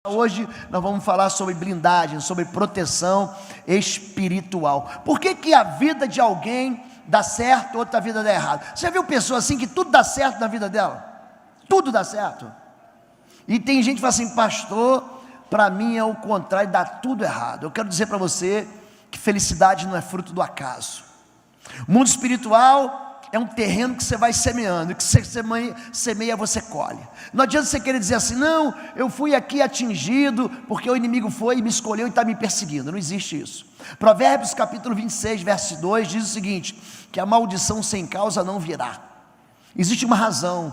Hoje nós vamos falar sobre blindagem, sobre proteção espiritual. Por que a vida de alguém dá certo, outra vida dá errado? Você já viu pessoa assim que tudo dá certo na vida dela? Tudo dá certo. E tem gente que fala assim: pastor, para mim é o contrário, dá tudo errado. Eu quero dizer para você que felicidade não é fruto do acaso. O mundo espiritual é um terreno que você vai semeando, que você semeia, você colhe. Não adianta você querer dizer assim: não, eu fui aqui atingido porque o inimigo foi e me escolheu e está me perseguindo. Não existe isso. Provérbios capítulo 26, verso 2 diz o seguinte: que a maldição sem causa não virá. Existe uma razão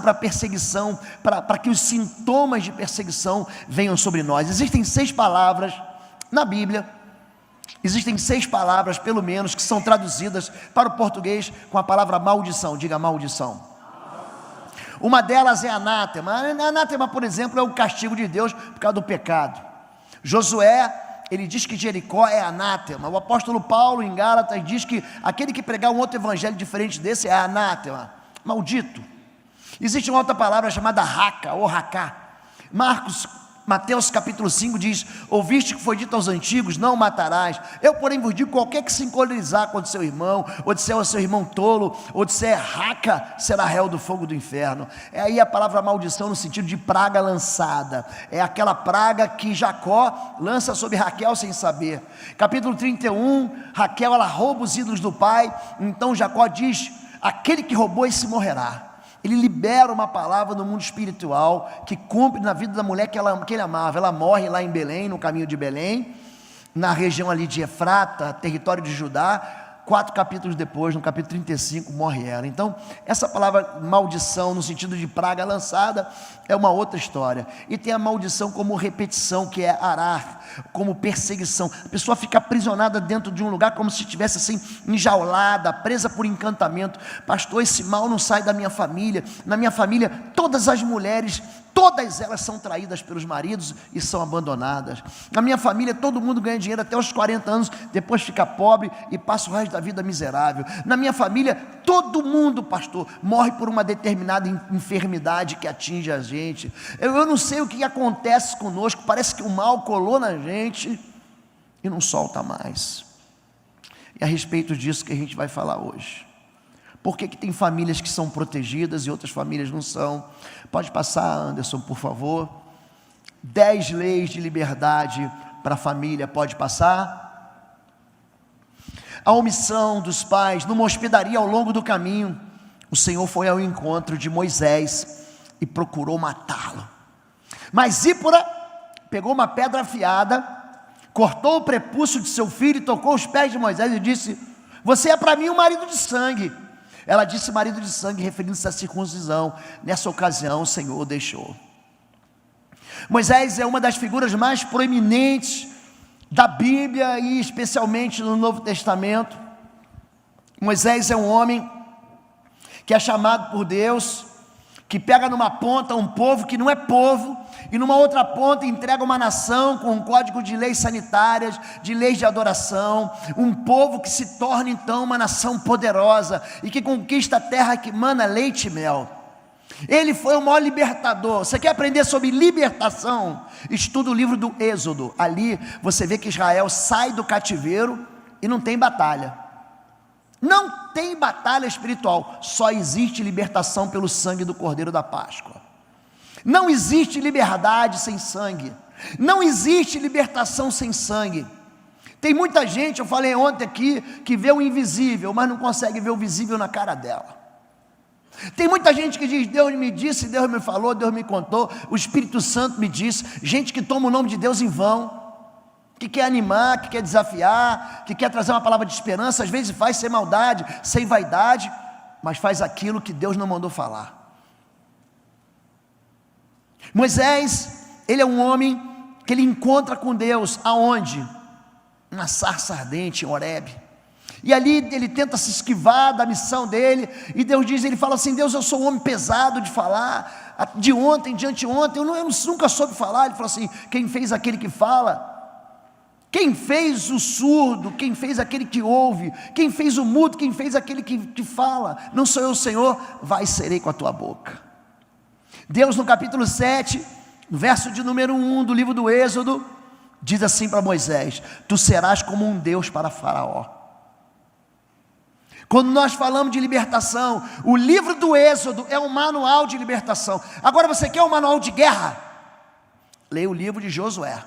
para a perseguição, para que os sintomas de perseguição venham sobre nós. Existem 6 palavras na Bíblia. Existem 6 palavras, pelo menos, que são traduzidas para o português com a palavra maldição. Diga maldição. Uma delas é anátema. Anátema, por exemplo, é o castigo de Deus por causa do pecado. Josué, ele diz que Jericó é anátema. O apóstolo Paulo, em Gálatas, diz que aquele que pregar um outro evangelho diferente desse é anátema, maldito. Existe uma outra palavra chamada raca ou racá. Mateus capítulo 5 diz: ouviste que foi dito aos antigos, não matarás. Eu porém vos digo, qualquer que se encolerizar contra seu irmão, ou disser ao seu irmão tolo, ou disser raca, será réu do fogo do inferno. É aí a palavra maldição no sentido de praga lançada. É aquela praga que Jacó lança sobre Raquel sem saber. Capítulo 31, Raquel, ela rouba os ídolos do pai. Então Jacó diz: aquele que roubou, esse morrerá. Ele libera uma palavra no mundo espiritual que cumpre na vida da mulher que ele amava. Ela morre lá em Belém, no caminho de Belém, na região ali de Efrata, território de Judá. 4 capítulos depois, no capítulo 35, morre ela. Então, essa palavra maldição, no sentido de praga lançada, é uma outra história. E tem a maldição como repetição, que é arar, como perseguição. A pessoa fica aprisionada dentro de um lugar como se estivesse assim, enjaulada, presa por encantamento. Pastor, esse mal não sai da minha família. Na minha família, todas as mulheres, todas elas são traídas pelos maridos e são abandonadas. Na minha família, todo mundo ganha dinheiro até os 40 anos, depois fica pobre e passa o resto da vida miserável. Na minha família, todo mundo, pastor, morre por uma determinada enfermidade que atinge a gente. Eu não sei o que acontece conosco, parece que o mal colou na gente e não solta mais. E a respeito disso que a gente vai falar hoje. Por que tem famílias que são protegidas e outras famílias não são? Pode passar, Anderson, por favor. 10 leis de liberdade para a família, pode passar. A omissão dos pais numa hospedaria ao longo do caminho. O Senhor foi ao encontro de Moisés e procurou matá-lo. Mas Zípora pegou uma pedra afiada, cortou o prepúcio de seu filho e tocou os pés de Moisés e disse: você é para mim um marido de sangue. Ela disse marido de sangue, referindo-se à circuncisão. Nessa ocasião o Senhor o deixou. Moisés é uma das figuras mais proeminentes da Bíblia e especialmente no Novo Testamento. Moisés é um homem que é chamado por Deus, que pega numa ponta um povo que não é povo, e numa outra ponta entrega uma nação com um código de leis sanitárias, de leis de adoração, um povo que se torna então uma nação poderosa, e que conquista a terra que mana leite e mel. Ele foi o maior libertador. Você quer aprender sobre libertação? Estuda o livro do Êxodo. Ali você vê que Israel sai do cativeiro e não tem batalha. Não tem batalha espiritual, só existe libertação pelo sangue do Cordeiro da Páscoa. Não existe liberdade sem sangue, não existe libertação sem sangue. Tem muita gente, eu falei ontem aqui, que vê o invisível, mas não consegue ver o visível na cara dela. Tem muita gente que diz: Deus me disse, Deus me falou, Deus me contou, o Espírito Santo me disse. Gente que toma o nome de Deus em vão, que quer animar, que quer desafiar, que quer trazer uma palavra de esperança, às vezes faz sem maldade, sem vaidade, mas faz aquilo que Deus não mandou falar. Moisés, ele é um homem que ele encontra com Deus, aonde? Na sarça ardente, em Horebe. E ali ele tenta se esquivar da missão dele, e Deus diz, ele fala assim: Deus, eu sou um homem pesado de falar, de ontem, de anteontem, eu nunca soube falar. Ele falou assim: quem fez aquele que fala? Quem fez o surdo? Quem fez aquele que ouve? Quem fez o mudo? Quem fez aquele que fala? Não sou eu, Senhor? Vai, serei com a tua boca. Deus, no capítulo 7, No verso de número 1 do livro do Êxodo, diz assim para Moisés: tu serás como um Deus para Faraó. Quando nós falamos de libertação, o livro do Êxodo é um manual de libertação. Agora você quer um manual de guerra? Leia o livro de Josué.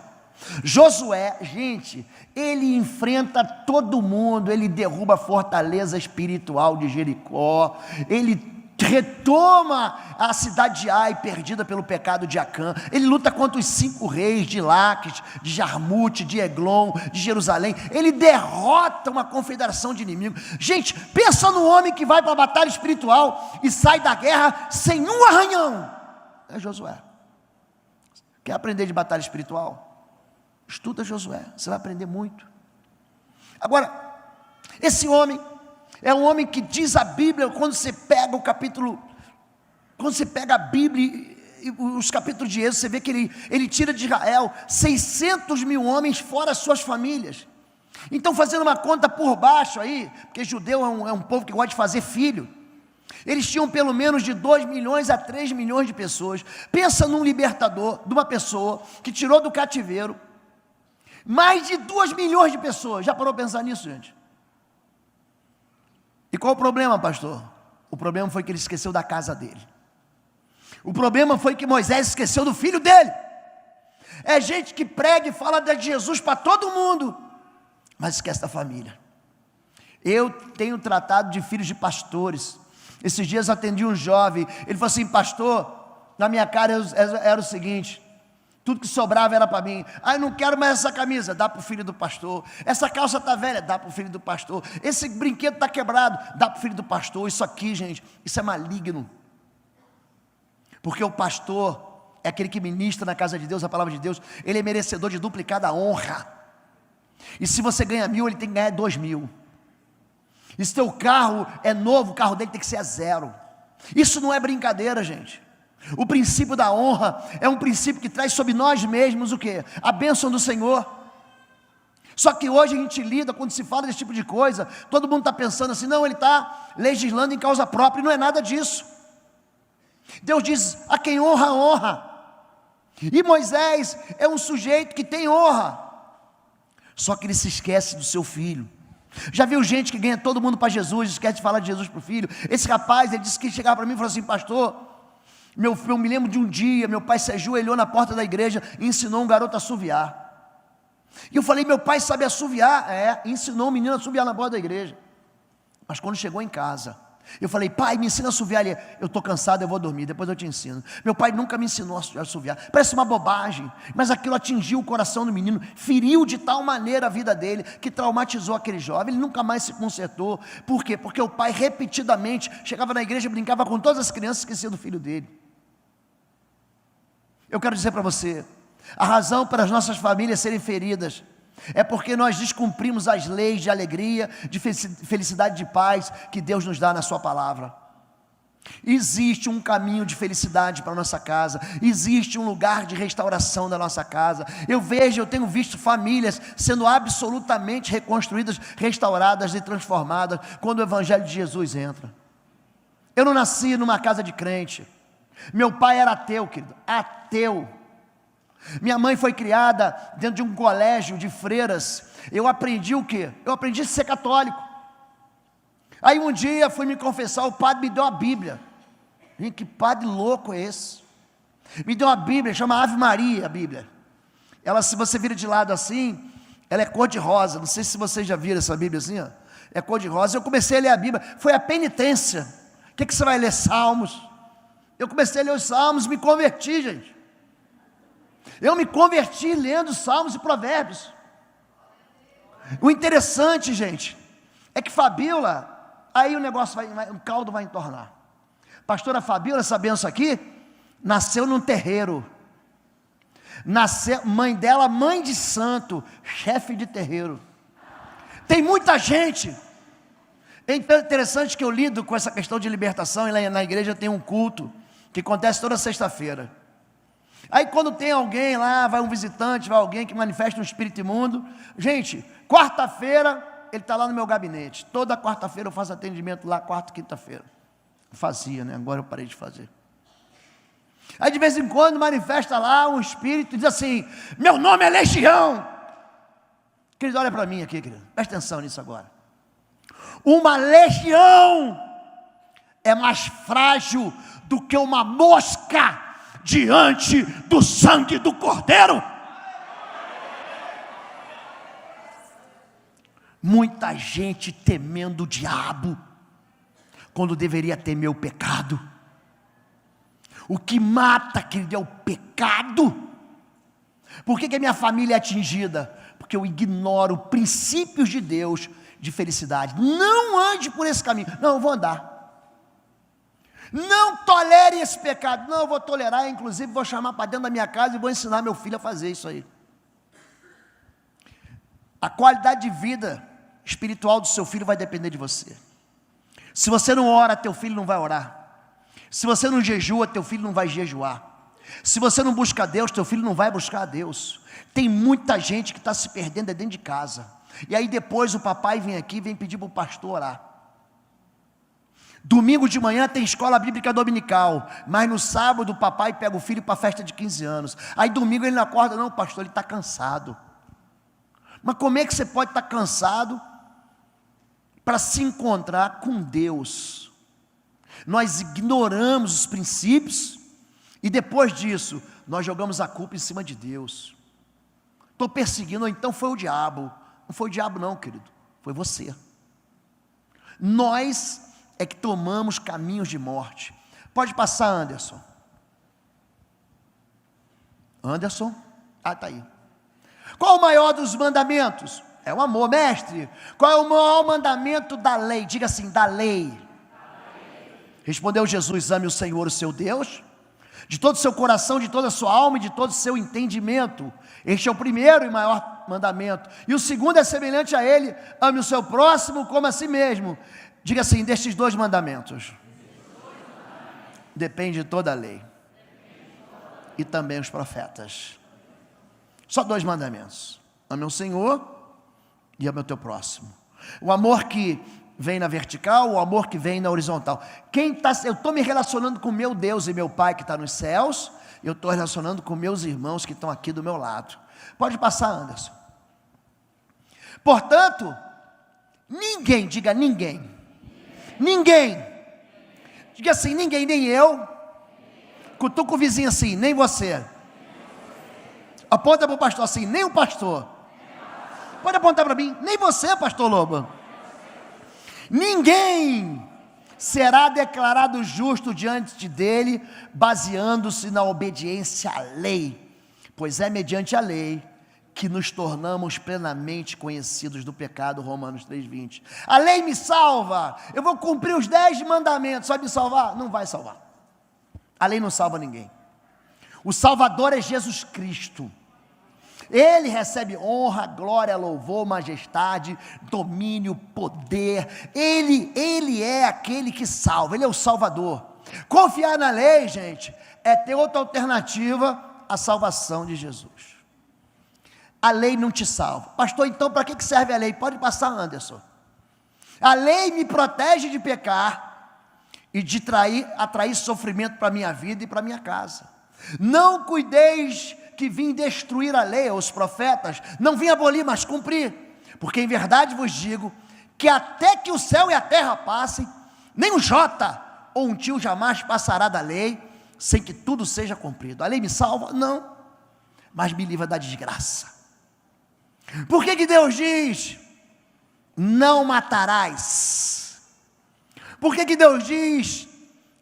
Josué, gente, ele enfrenta todo mundo, ele derruba a fortaleza espiritual de Jericó, ele retoma a cidade de Ai, perdida pelo pecado de Acã, ele luta contra os 5 reis de Laques, de Jarmute, de Eglon, de Jerusalém, ele derrota uma confederação de inimigos. Gente, pensa no homem que vai para a batalha espiritual e sai da guerra sem um arranhão. É Josué. Quer aprender de batalha espiritual? Estuda Josué, você vai aprender muito. Agora, esse homem é um homem que diz a Bíblia, quando você pega o capítulo, quando você pega a Bíblia e os capítulos de Êxodo, você vê que ele tira de Israel 600 mil homens fora as suas famílias. Então, fazendo uma conta por baixo aí, porque judeu é um povo que gosta de fazer filho, eles tinham pelo menos de 2 milhões a 3 milhões de pessoas. Pensa num libertador, de uma pessoa que tirou do cativeiro mais de 2 milhões de pessoas. Já parou a pensar nisso, gente? E qual o problema, pastor? O problema foi que ele esqueceu da casa dele. O problema foi que Moisés esqueceu do filho dele. É gente que prega e fala de Jesus para todo mundo, mas esquece da família. Eu tenho tratado de filhos de pastores. Esses dias atendi um jovem, ele falou assim: pastor, na minha cara era o seguinte: tudo que sobrava era para mim. Eu não quero mais essa camisa, dá para o filho do pastor. Essa calça está velha, dá para o filho do pastor. Esse brinquedo está quebrado, dá para o filho do pastor. Isso aqui, gente, isso é maligno. Porque o pastor é aquele que ministra na casa de Deus, a palavra de Deus. Ele é merecedor de duplicada honra. E se você ganha 1.000, ele tem que ganhar 2.000. E se teu carro é novo, o carro dele tem que ser 0. Isso não é brincadeira, gente. O princípio da honra é um princípio que traz sobre nós mesmos o quê? A bênção do Senhor. Só que hoje a gente lida, quando se fala desse tipo de coisa, todo mundo está pensando assim: não, ele está legislando em causa própria, e não é nada disso. Deus diz: a quem honra, honra. E Moisés é um sujeito que tem honra, só que ele se esquece do seu filho. Já viu gente que ganha todo mundo para Jesus, esquece de falar de Jesus para o filho? Esse rapaz, ele disse que chegava para mim e falou assim: pastor, eu me lembro de um dia, meu pai se ajoelhou na porta da igreja e ensinou um garoto a assoviar. E eu falei: meu pai sabe assoviar? Ensinou um menino a assoviar na porta da igreja. Mas quando chegou em casa, eu falei: pai, me ensina a assoviar. Ele: eu estou cansado, eu vou dormir, depois eu te ensino. Meu pai nunca me ensinou a assoviar. Parece uma bobagem, mas aquilo atingiu o coração do menino, feriu de tal maneira a vida dele, que traumatizou aquele jovem. Ele nunca mais se consertou. Por quê? Porque o pai repetidamente chegava na igreja, brincava com todas as crianças, esquecia do filho dele. Eu quero dizer para você, a razão para as nossas famílias serem feridas é porque nós descumprimos as leis de alegria, de felicidade, de paz que Deus nos dá na sua palavra. Existe um caminho de felicidade para a nossa casa, existe um lugar de restauração da nossa casa. Eu tenho visto famílias sendo absolutamente reconstruídas, restauradas e transformadas quando o Evangelho de Jesus entra. Eu não nasci numa casa de crente. Meu pai era ateu, querido, ateu. Minha mãe foi criada dentro de um colégio de freiras. Eu aprendi o quê? Eu aprendi a ser católico. Aí um dia fui me confessar, o padre me deu a Bíblia. Gente, que padre louco é esse? Me deu uma Bíblia, chama Ave Maria a Bíblia. Ela, se você vira de lado assim, ela é cor de rosa. Não sei se vocês já viram essa Bíblia assim, ó. É cor de rosa. Eu comecei a ler a Bíblia, foi a penitência. O que você vai ler? Salmos. Eu comecei a ler os Salmos, me converti, gente. Eu me converti lendo Salmos e Provérbios. O interessante, gente, é que Fabíola, aí o negócio o caldo vai entornar. Pastora Fabíola, essa benção aqui, nasceu num terreiro. Mãe dela, mãe de santo, chefe de terreiro. Tem muita gente. É interessante que eu lido com essa questão de libertação, e lá na igreja tem um culto que acontece toda sexta-feira. Aí quando tem alguém lá, vai um visitante, vai alguém que manifesta um espírito imundo. Gente, quarta-feira ele está lá no meu gabinete. Toda quarta-feira eu faço atendimento lá, quarta e quinta-feira. Fazia, né? Agora eu parei de fazer. Aí de vez em quando manifesta lá um espírito e diz assim: meu nome é Legião. Querido, olha para mim aqui, querido, presta atenção nisso agora. Uma legião é mais frágil do que uma mosca diante do sangue do Cordeiro. Muita gente temendo o diabo, quando deveria temer o pecado. O que mata, querido, é o pecado. Por que a minha família é atingida? Porque eu ignoro princípios de Deus de felicidade. Não ande por esse caminho. Não, eu vou andar. Não tolere esse pecado. Não, eu vou tolerar, inclusive vou chamar para dentro da minha casa e vou ensinar meu filho a fazer isso aí. A qualidade de vida espiritual do seu filho vai depender de você. Se você não ora, teu filho não vai orar. Se você não jejua, teu filho não vai jejuar. Se você não busca a Deus, teu filho não vai buscar a Deus. Tem muita gente que está se perdendo dentro de casa. E aí depois o papai vem aqui, vem pedir para o pastor orar. Domingo de manhã tem escola bíblica dominical, mas no sábado o papai pega o filho para a festa de 15 anos. Aí domingo ele não acorda, não, pastor, ele está cansado. Mas como é que você pode estar cansado para se encontrar com Deus? Nós ignoramos os princípios e depois disso nós jogamos a culpa em cima de Deus. Estou perseguindo, ou então foi o diabo. Não foi o diabo não, querido, foi você. Nós é que tomamos caminhos de morte. Pode passar, Anderson. Anderson? Está aí. Qual o maior dos mandamentos? É o amor, mestre. Qual é o maior mandamento da lei? Diga assim, da lei. Respondeu Jesus: ame o Senhor, o seu Deus, de todo o seu coração, de toda a sua alma e de todo o seu entendimento. Este é o primeiro e maior mandamento. E o segundo é semelhante a ele: ame o seu próximo como a si mesmo. Diga assim, destes dois mandamentos depende toda a lei e também os profetas. Só dois mandamentos: ame o Senhor e ame o teu próximo. O amor que vem na vertical, o amor que vem na horizontal. Eu estou me relacionando com meu Deus e meu Pai que está nos céus, eu estou relacionando com meus irmãos que estão aqui do meu lado. Pode passar, Anderson. Portanto, ninguém, diga ninguém, ninguém, diga assim, ninguém, nem eu, cutuca o vizinho assim, nem você, aponta para o pastor assim, nem o pastor, pode apontar para mim, nem você, pastor Lobo. Ninguém será declarado justo diante dele, baseando-se na obediência à lei, pois é mediante a lei que nos tornamos plenamente conhecidos do pecado. Romanos 3:20. A lei me salva, eu vou cumprir os 10 mandamentos, vai me salvar? Não vai salvar. A lei não salva ninguém. O Salvador é Jesus Cristo. Ele recebe honra, glória, louvor, majestade, domínio, poder. Ele é aquele que salva, ele é o Salvador. Confiar na lei, gente, é ter outra alternativa à salvação de Jesus. A lei não te salva. Pastor, então para que serve a lei? Pode passar, Anderson. A lei me protege de pecar e de atrair sofrimento para a minha vida e para a minha casa. Não cuideis que vim destruir a lei, os profetas, não vim abolir, mas cumprir, porque em verdade vos digo, que até que o céu e a terra passem, nem um jota ou um tio jamais passará da lei, sem que tudo seja cumprido. A lei me salva? Não, mas me livra da desgraça. Por que Deus diz, não matarás? Por que Deus diz,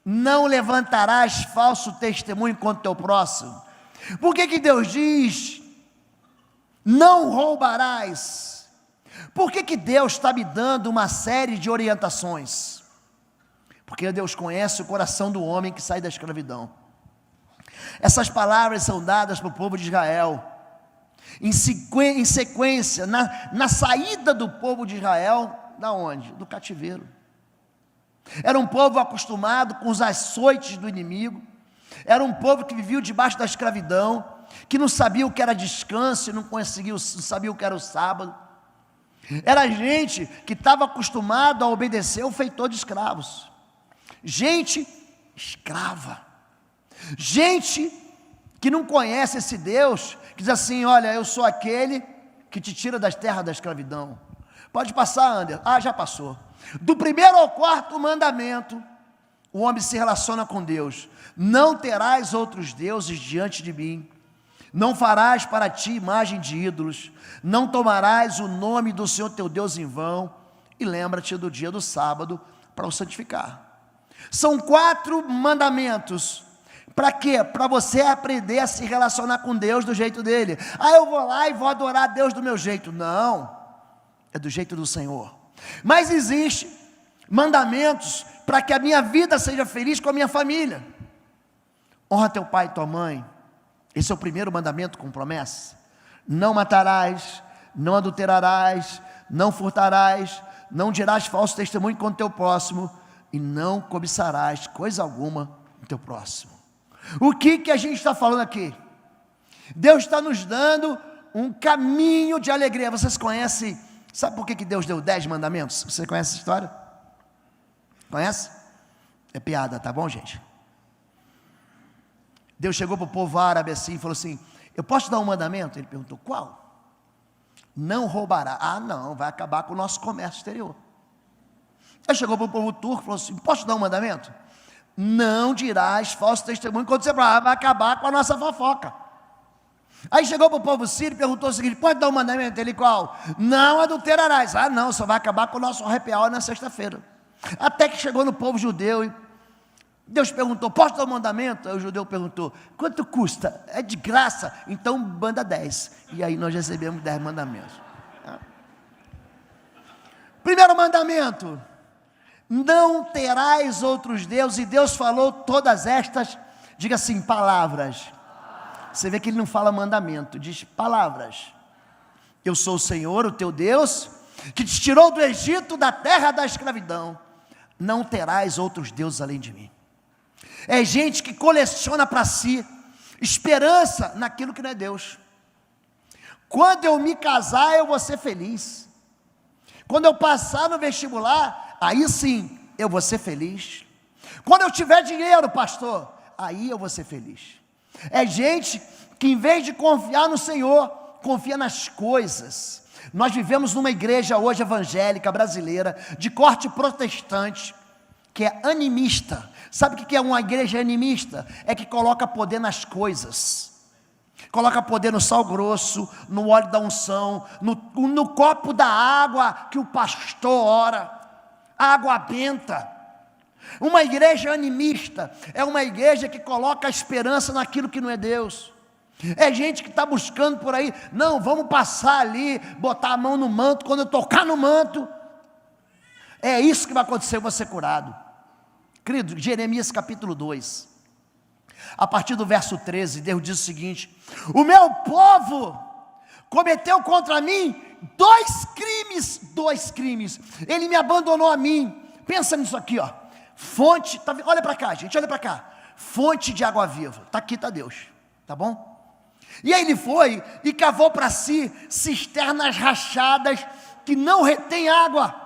não levantarás falso testemunho contra o teu próximo? Por que Deus diz, não roubarás? Por que Deus está me dando uma série de orientações? Porque Deus conhece o coração do homem que sai da escravidão. Essas palavras são dadas para o povo de Israel, em sequência, na saída do povo de Israel, da onde? Do cativeiro. Era um povo acostumado com os açoites do inimigo, era um povo que vivia debaixo da escravidão, que não sabia o que era descanso, não sabia o que era o sábado. Era gente que estava acostumado a obedecer o feitor de escravos, gente escrava. Gente que não conhece esse Deus, que diz assim: olha, eu sou aquele que te tira das terras da escravidão. Pode passar, Anderson. Já passou. Do 1º ao 4º mandamento, o homem se relaciona com Deus: não terás outros deuses diante de mim, não farás para ti imagem de ídolos, não tomarás o nome do Senhor teu Deus em vão, e lembra-te do dia do sábado para o santificar. São 4 mandamentos. Para quê? Para você aprender a se relacionar com Deus do jeito dele. Eu vou lá e vou adorar a Deus do meu jeito. Não, é do jeito do Senhor. Mas existe mandamentos para que a minha vida seja feliz com a minha família. Honra teu pai e tua mãe. Esse é o 1º mandamento com promessa. Não matarás, não adulterarás, não furtarás, não dirás falso testemunho contra o teu próximo, e não cobiçarás coisa alguma do teu próximo. O que a gente está falando aqui? Deus está nos dando um caminho de alegria. Vocês conhecem, sabe por que Deus deu 10 mandamentos? Você conhece essa história? Conhece? É piada, tá bom, gente? Deus chegou para o povo árabe assim e falou assim: eu posso te dar um mandamento? Ele perguntou: qual? Não roubará. Não, vai acabar com o nosso comércio exterior. Aí chegou para o povo turco e falou assim: posso te dar um mandamento? Não dirás falso testemunho quando você vai acabar com a nossa fofoca. Aí chegou para o povo sírio e perguntou o seguinte: pode dar um mandamento? Ele: qual? Não adulterarás. Não, só vai acabar com o nosso happy hour na sexta-feira. Até que chegou no povo judeu e Deus perguntou: posso dar um mandamento? Aí o judeu perguntou: quanto custa? É de graça, então manda 10. E aí nós recebemos 10 mandamentos. Primeiro mandamento: não terás outros deuses. E Deus falou todas estas, diga assim, palavras. Você vê que ele não fala mandamento, diz palavras. Eu sou o Senhor, o teu Deus, que te tirou do Egito, da terra da escravidão. Não terás outros deuses além de mim. É gente que coleciona para si esperança naquilo que não é Deus. Quando eu me casar, eu vou ser feliz. Quando eu passar no vestibular, aí sim eu vou ser feliz. Quando eu tiver dinheiro, pastor, aí eu vou ser feliz. É gente que, em vez de confiar no Senhor, confia nas coisas. Nós vivemos numa igreja hoje evangélica brasileira, de corte protestante, que é animista. Sabe o que é uma igreja animista? É que coloca poder nas coisas. Coloca poder no sal grosso, no óleo da unção, no copo da água que o pastor ora, água benta. Uma igreja animista é uma igreja que coloca a esperança naquilo que não é Deus. É gente que está buscando por aí: não, vamos passar ali, botar a mão no manto, quando eu tocar no manto, é isso que vai acontecer, eu vou ser curado. Querido, Jeremias capítulo 2, a partir do verso 13, Deus diz o seguinte: o meu povo cometeu contra mim 2 crimes, ele me abandonou a mim. Pensa nisso aqui, fonte, olha para cá, gente, olha para cá, fonte de água viva, está aqui, está Deus, tá bom? E aí ele foi e cavou para si cisternas rachadas que não retém água.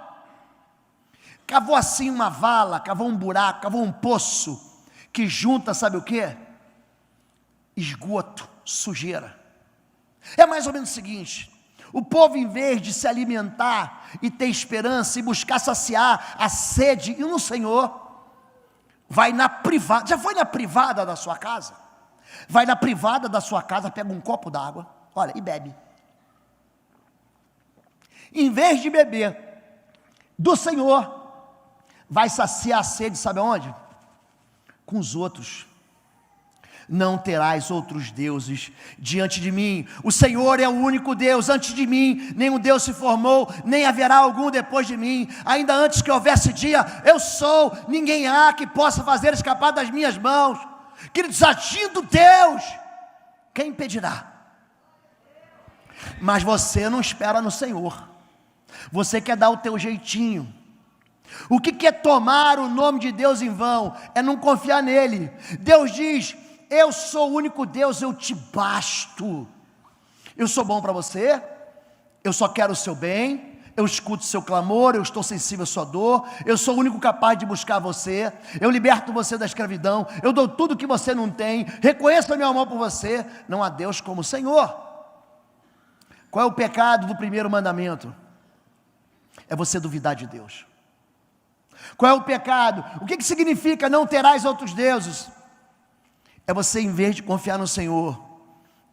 Cavou assim uma vala, cavou um buraco, cavou um poço que junta, sabe o que? Esgoto, sujeira. É mais ou menos o seguinte: o povo, em vez de se alimentar e ter esperança e buscar saciar a sede e no Senhor, vai na privada. Já foi na privada da sua casa? Vai na privada da sua casa, pega um copo d'água, olha, e bebe. Em vez de beber do Senhor, vai saciar a sede, sabe aonde? Com os outros. Não terás outros deuses diante de mim. O Senhor é o único Deus. Antes de mim nenhum Deus se formou, nem haverá algum depois de mim. Ainda antes que houvesse dia, eu sou. Ninguém há que possa fazer escapar das minhas mãos. Queridos, agindo Deus, quem impedirá? Mas você não espera no Senhor. Você quer dar o teu jeitinho. O que é tomar o nome de Deus em vão? É não confiar nele. Deus diz: eu sou o único Deus, eu te basto. Eu sou bom para você, eu só quero o seu bem, eu escuto seu clamor, eu estou sensível à sua dor, eu sou o único capaz de buscar você, eu liberto você da escravidão, eu dou tudo que você não tem, reconheço meu amor por você. Não há Deus como o Senhor. Qual é o pecado do primeiro mandamento? É você duvidar de Deus. Qual é o pecado? O que significa não terás outros deuses? É você, em vez de confiar no Senhor,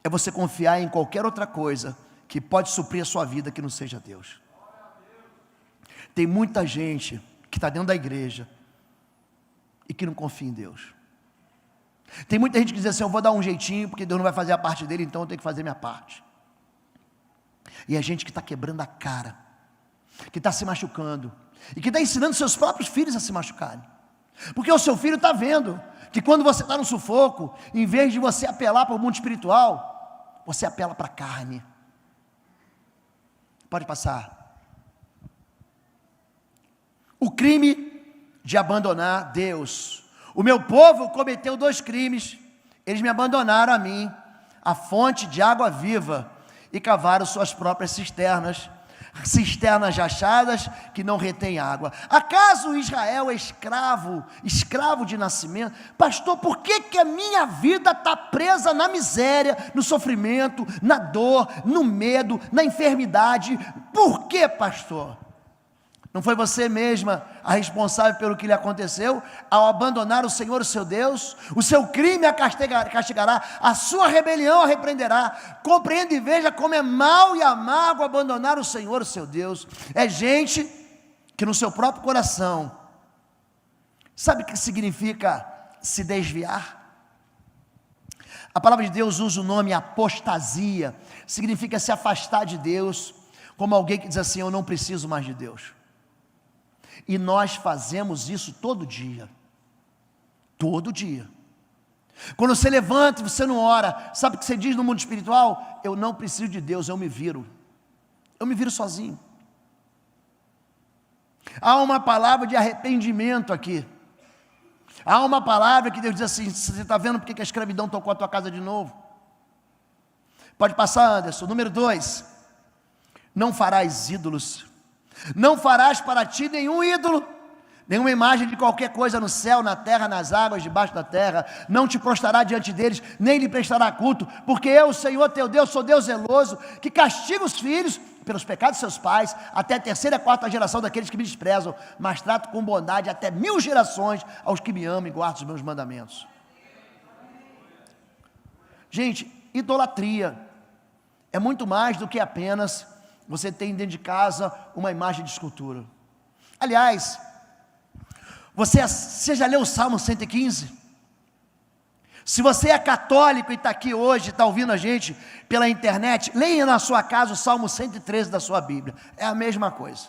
é você confiar em qualquer outra coisa que pode suprir a sua vida que não seja Deus. Tem muita gente que está dentro da igreja e que não confia em Deus. Tem muita gente que diz assim: eu vou dar um jeitinho porque Deus não vai fazer a parte dele, então eu tenho que fazer minha parte. E é gente que está quebrando a cara, que está se machucando, e que está ensinando seus próprios filhos a se machucarem, porque o seu filho está vendo que quando você está no sufoco, em vez de você apelar para o mundo espiritual, você apela para a carne. Pode passar. O crime de abandonar Deus. O meu povo cometeu 2 crimes. Eles me abandonaram a mim, a fonte de água viva, e cavaram suas próprias cisternas achadas que não retêm água. Acaso Israel é escravo de nascimento? Pastor, por que a minha vida está presa na miséria, no sofrimento, na dor, no medo, na enfermidade? Por que, pastor? Não foi você mesma a responsável pelo que lhe aconteceu? Ao abandonar o Senhor, o seu Deus, o seu crime a castigará, a sua rebelião a repreenderá. Compreenda e veja como é mau e amargo abandonar o Senhor, o seu Deus. É gente que no seu próprio coração, sabe o que significa se desviar? A palavra de Deus usa o nome apostasia, significa se afastar de Deus, como alguém que diz assim: eu não preciso mais de Deus. E nós fazemos isso todo dia. Todo dia. Quando você levanta e você não ora, sabe o que você diz no mundo espiritual? Eu não preciso de Deus, eu me viro. Eu me viro sozinho. Há uma palavra de arrependimento aqui. Há uma palavra que Deus diz assim: você está vendo porque que a escravidão tocou a tua casa de novo? Pode passar, Anderson. Número 2. Não farás ídolos. Não farás para ti nenhum ídolo, nenhuma imagem de qualquer coisa no céu, na terra, nas águas, debaixo da terra. Não te prostrará diante deles, nem lhe prestará culto, porque eu, o Senhor teu Deus, sou Deus zeloso, que castiga os filhos pelos pecados de seus pais, até a 3ª e 4ª geração daqueles que me desprezam, mas trato com bondade até 1000 gerações aos que me amam e guardam os meus mandamentos. Gente, idolatria é muito mais do que apenas você tem dentro de casa uma imagem de escultura. Aliás, você já leu o Salmo 115? Se você é católico e está aqui hoje, está ouvindo a gente pela internet, leia na sua casa o Salmo 113 da sua Bíblia. É a mesma coisa.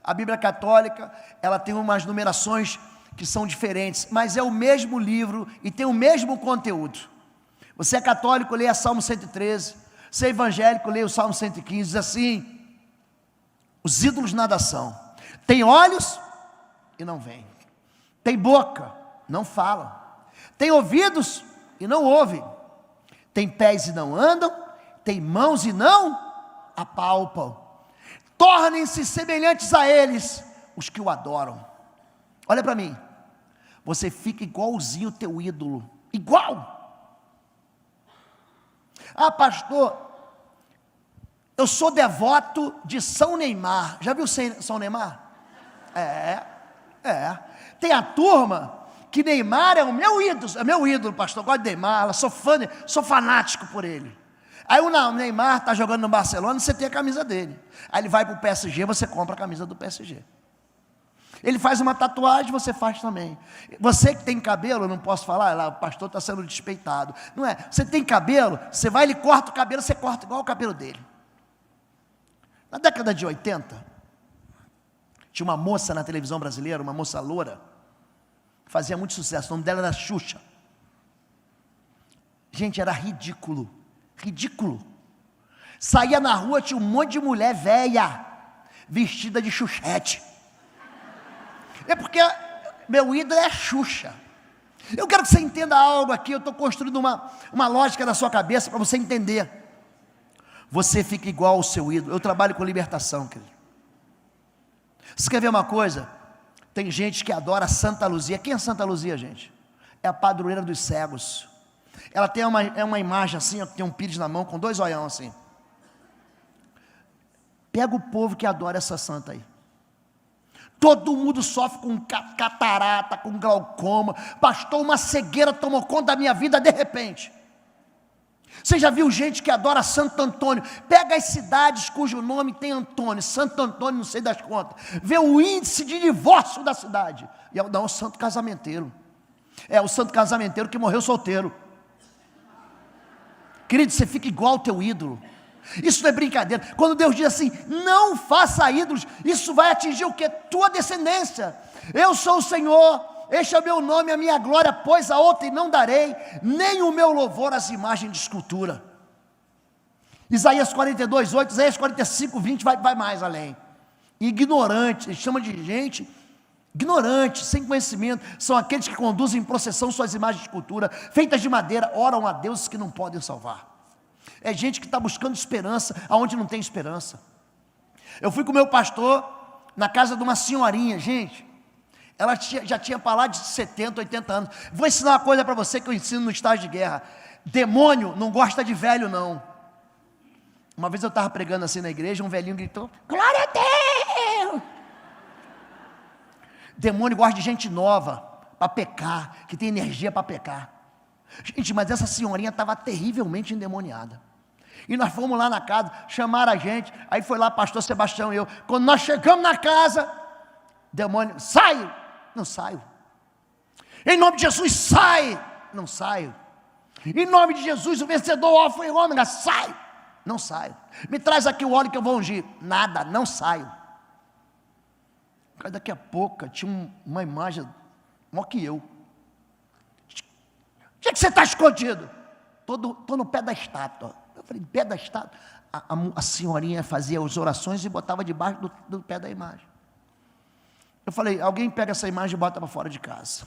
A Bíblia católica, ela tem umas numerações que são diferentes, mas é o mesmo livro e tem o mesmo conteúdo. Você é católico, leia Salmo 113. Você é evangélico, leia o Salmo 115, diz assim: os ídolos nada são. Tem olhos e não veem. Tem boca, não falam. Tem ouvidos e não ouvem. Tem pés e não andam. Tem mãos e não apalpam. Tornem-se semelhantes a eles os que o adoram. Olha para mim. Você fica igualzinho o teu ídolo. Igual. Ah, pastor, eu sou devoto de São Neymar. Já viu São Neymar? Tem a turma que Neymar é o meu ídolo, pastor. Eu gosto de Neymar, sou fanático por ele. Aí o Neymar está jogando no Barcelona, você tem a camisa dele. Aí ele vai para o PSG, você compra a camisa do PSG. Ele faz uma tatuagem, você faz também. Você que tem cabelo, eu não posso falar, lá, o pastor está sendo despeitado. Não é? Você tem cabelo, você vai, ele corta o cabelo, você corta igual o cabelo dele. Na década de 80, tinha uma moça na televisão brasileira, uma moça loura, que fazia muito sucesso, o nome dela era Xuxa. Gente, era ridículo, ridículo. Saía na rua, tinha um monte de mulher velha, vestida de Xuxete. É porque meu ídolo é Xuxa. Eu quero que você entenda algo aqui, eu estou construindo uma lógica na sua cabeça para você entender. Você fica igual ao seu ídolo. Eu trabalho com libertação, querido. Você quer ver uma coisa? Tem gente que adora Santa Luzia. Quem é Santa Luzia, gente? É a padroeira dos cegos. Ela tem uma imagem assim, tem um pires na mão com 2 olhão assim. Pega o povo que adora essa santa aí. Todo mundo sofre com catarata, com glaucoma. Pastor, uma cegueira tomou conta da minha vida de repente. Você já viu gente que adora Santo Antônio? Pega as cidades cujo nome tem Antônio, Santo Antônio, não sei das contas. Vê o índice de divórcio da cidade. E é o santo casamenteiro. É o santo casamenteiro que morreu solteiro. Querido, você fica igual ao teu ídolo. Isso não é brincadeira. Quando Deus diz assim, não faça ídolos, isso vai atingir o quê? Tua descendência. Eu sou o Senhor, este é o meu nome, a minha glória, pois a outra não darei, nem o meu louvor às imagens de escultura. Isaías 42, 8, Isaías 45, 20, vai mais além. Ignorante, ele chama de gente ignorante, sem conhecimento, são aqueles que conduzem em procissão suas imagens de escultura, feitas de madeira, oram a deuses que não podem salvar. É gente que está buscando esperança, aonde não tem esperança. Eu fui com o meu pastor, na casa de uma senhorinha, gente, ela já tinha para lá de 70, 80 anos, vou ensinar uma coisa para você que eu ensino no estágio de guerra, demônio não gosta de velho não. Uma vez eu estava pregando assim na igreja, um velhinho gritou, glória a Deus! Demônio gosta de gente nova, para pecar, que tem energia para pecar. Gente, mas essa senhorinha estava terrivelmente endemoniada. E nós fomos lá na casa, chamaram a gente, aí foi lá pastor Sebastião e eu. Quando nós chegamos na casa, demônio, saio, não saio. Em nome de Jesus, sai, não saio. Em nome de Jesus, o vencedor, alfa e ômega, sai, não saio. Me traz aqui o óleo que eu vou ungir, nada, não saio. Daqui a pouco tinha uma imagem maior que eu. Onde é que você está escondido? Estou no pé da estátua. Eu falei, pé da estátua? A senhorinha fazia as orações e botava debaixo do pé da imagem. Eu falei, alguém pega essa imagem e bota para fora de casa.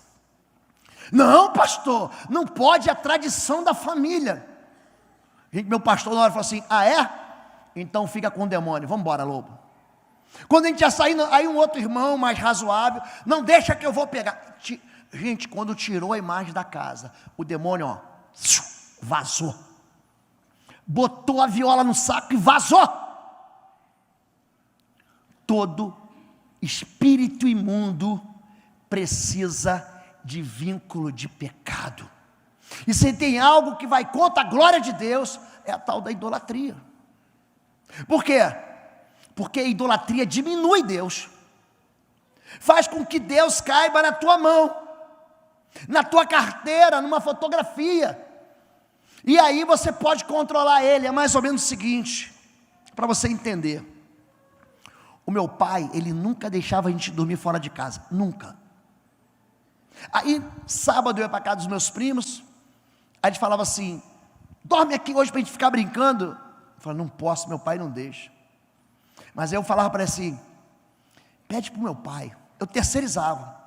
Não, pastor, não pode, é a tradição da família. Gente, meu pastor na hora falou assim, ah é? Então fica com o demônio, vamos embora, lobo. Quando a gente ia sair, aí um outro irmão mais razoável, não deixa que eu vou pegar. Gente, quando tirou a imagem da casa, o demônio, ó, vazou. Botou a viola no saco e vazou. Todo espírito imundo precisa de vínculo de pecado. E se tem algo que vai contra a glória de Deus, é a tal da idolatria. Por quê? Porque a idolatria diminui Deus, faz com que Deus caiba na tua mão, na tua carteira, numa fotografia, e aí você pode controlar ele. É mais ou menos o seguinte, para você entender, o meu pai, ele nunca deixava a gente dormir fora de casa, nunca. Aí, sábado eu ia para casa dos meus primos, aí a gente falava assim, dorme aqui hoje para a gente ficar brincando. Eu falava, não posso, meu pai não deixa. Mas eu falava para ele assim, pede para o meu pai, eu terceirizava.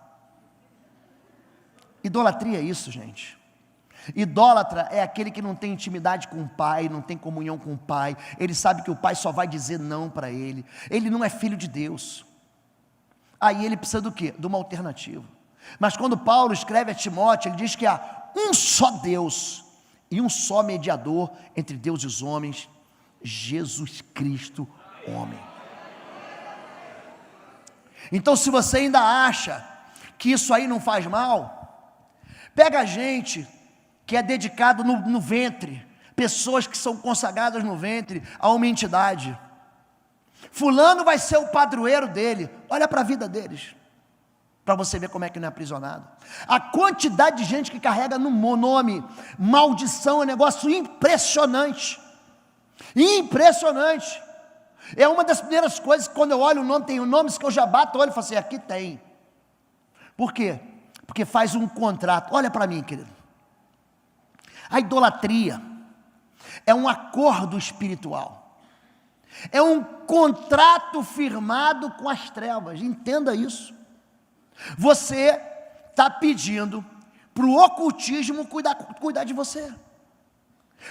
Idolatria é isso, gente. Idólatra é aquele que não tem intimidade com o pai, não tem comunhão com o pai, ele sabe que o pai só vai dizer não para ele, ele não é filho de Deus. Aí ele precisa do quê? De uma alternativa. Mas quando Paulo escreve a Timóteo, ele diz que há um só Deus e um só mediador entre Deus e os homens, Jesus Cristo, homem. Então, se você ainda acha que isso aí não faz mal, pega gente que é dedicado no ventre, pessoas que são consagradas no ventre a uma entidade. Fulano vai ser o padroeiro dele. Olha para a vida deles, para você ver como é que não é aprisionado. A quantidade de gente que carrega no nome maldição é um negócio impressionante. Impressionante. É uma das primeiras coisas que quando eu olho o nome, tem nomes que eu já bato o olho e falo assim, aqui tem. Por quê? Porque faz um contrato. Olha para mim, querido. A idolatria é um acordo espiritual. É um contrato firmado com as trevas. Entenda isso. Você está pedindo para o ocultismo cuidar de você.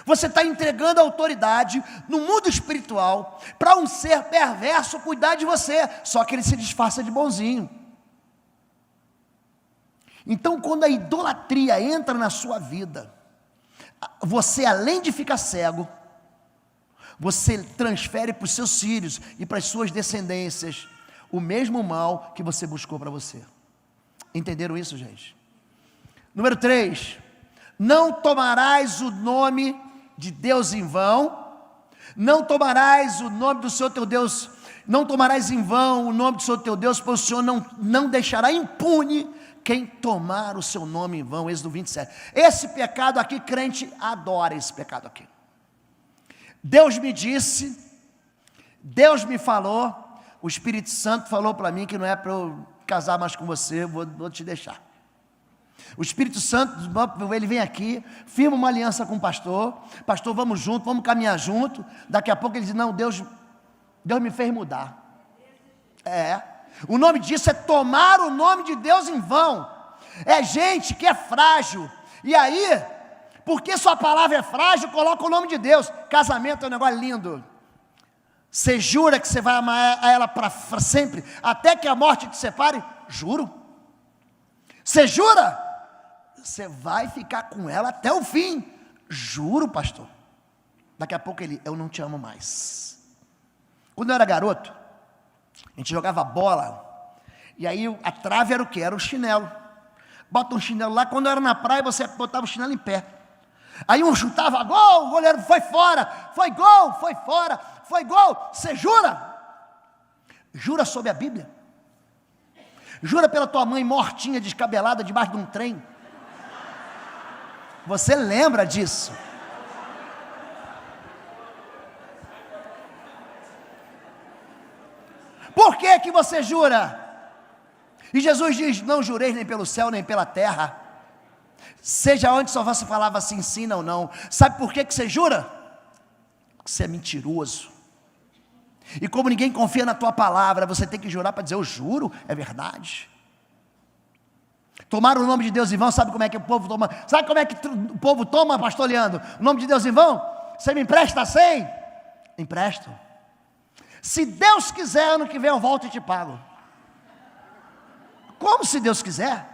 Você está entregando a autoridade no mundo espiritual para um ser perverso cuidar de você, só que ele se disfarça de bonzinho. Então, quando a idolatria entra na sua vida, você, além de ficar cego, você transfere para os seus filhos e para as suas descendências o mesmo mal que você buscou para você. Entenderam isso, gente? Número 3, não tomarás o nome de Deus em vão, não tomarás o nome do Senhor teu Deus, não tomarás em vão o nome do Senhor teu Deus, pois o Senhor não deixará impune quem tomar o seu nome em vão. Êxodo 27. Esse pecado aqui, crente adora esse pecado aqui. Deus me disse, Deus me falou, o Espírito Santo falou para mim que não é para eu casar mais com você, vou te deixar. O Espírito Santo, ele vem aqui, firma uma aliança com o pastor, vamos junto, vamos caminhar junto, daqui a pouco ele diz, não, Deus me fez mudar. O nome disso é tomar o nome de Deus em vão. É gente que é frágil, e aí, porque sua palavra é frágil, coloca o nome de Deus. Casamento é um negócio lindo. Você jura que você vai amar ela para sempre, até que a morte te separe? Juro. Você jura? Você vai ficar com ela até o fim. Juro, pastor. Daqui a pouco eu não te amo mais. Quando eu era garoto, a gente jogava bola, e aí a trave era o quê? Era o chinelo. Bota um chinelo lá, quando era na praia, você botava o chinelo em pé. Aí um chutava, gol, o goleiro foi fora, foi gol, foi fora, foi gol. Você jura? Jura sobre a Bíblia? Jura pela tua mãe mortinha, descabelada, debaixo de um trem? Você lembra disso? Por que que você jura? E Jesus diz, não jureis nem pelo céu, nem pela terra, seja onde só você falava assim, sim ou não. Sabe por que que você jura? Porque você é mentiroso. E como ninguém confia na tua palavra, você tem que jurar para dizer, eu juro, é verdade. Tomar o nome de Deus em vão, sabe como é que o povo toma? Sabe como é que o povo toma, pastor Leandro? O nome de Deus em vão? Você me empresta 100? Empresto. Se Deus quiser, ano que vem eu volto e te pago. Como se Deus quiser?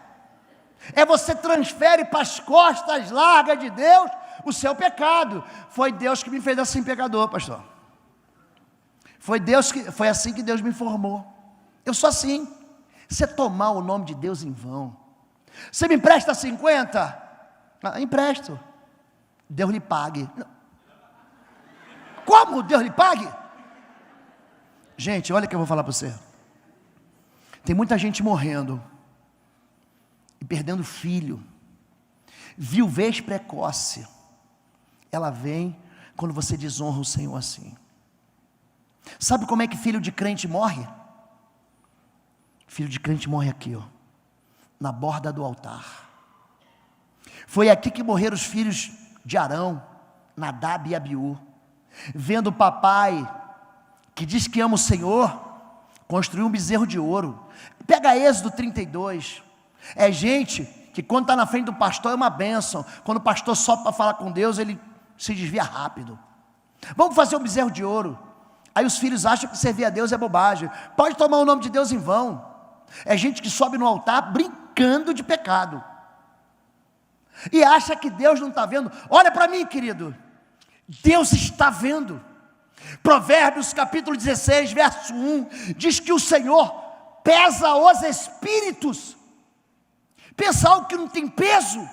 É você transfere para as costas largas de Deus o seu pecado. Foi Deus que me fez assim pecador, pastor. Foi assim que Deus me formou. Eu sou assim. Você tomar o nome de Deus em vão. Você me empresta 50? Empresto. Deus lhe pague. Como Deus lhe pague? Gente, olha o que eu vou falar para você. Tem muita gente morrendo e perdendo filho. Viuvez precoce. Ela vem quando você desonra o Senhor assim. Sabe como é que filho de crente morre? Filho de crente morre aqui, ó, na borda do altar. Foi aqui que morreram os filhos de Arão, Nadab e Abiú. Vendo o papai, que diz que ama o Senhor, construiu um bezerro de ouro. Pega Êxodo 32. É gente que quando está na frente do pastor é uma bênção. Quando o pastor sobe para falar com Deus, ele se desvia rápido. Vamos fazer um bezerro de ouro. Aí os filhos acham que servir a Deus é bobagem. Pode tomar o nome de Deus em vão. É gente que sobe no altar brincando de pecado. E acha que Deus não está vendo. Olha para mim, querido. Deus está vendo. Provérbios capítulo 16, verso 1, diz que o Senhor pesa os espíritos. Pensa algo que não tem peso,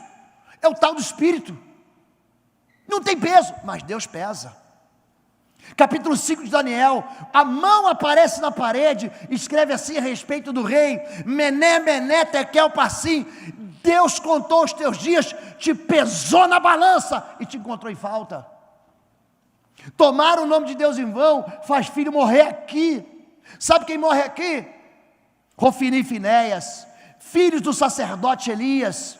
é o tal do espírito. Não tem peso, mas Deus pesa. Capítulo 5 de Daniel, a mão aparece na parede, escreve assim a respeito do rei, Mené, Mené, Tekel, Parsim. Deus contou os teus dias, te pesou na balança e te encontrou em falta. Tomar o nome de Deus em vão faz filho morrer aqui. Sabe quem morre aqui? Hofni e Finéias, filhos do sacerdote Elias.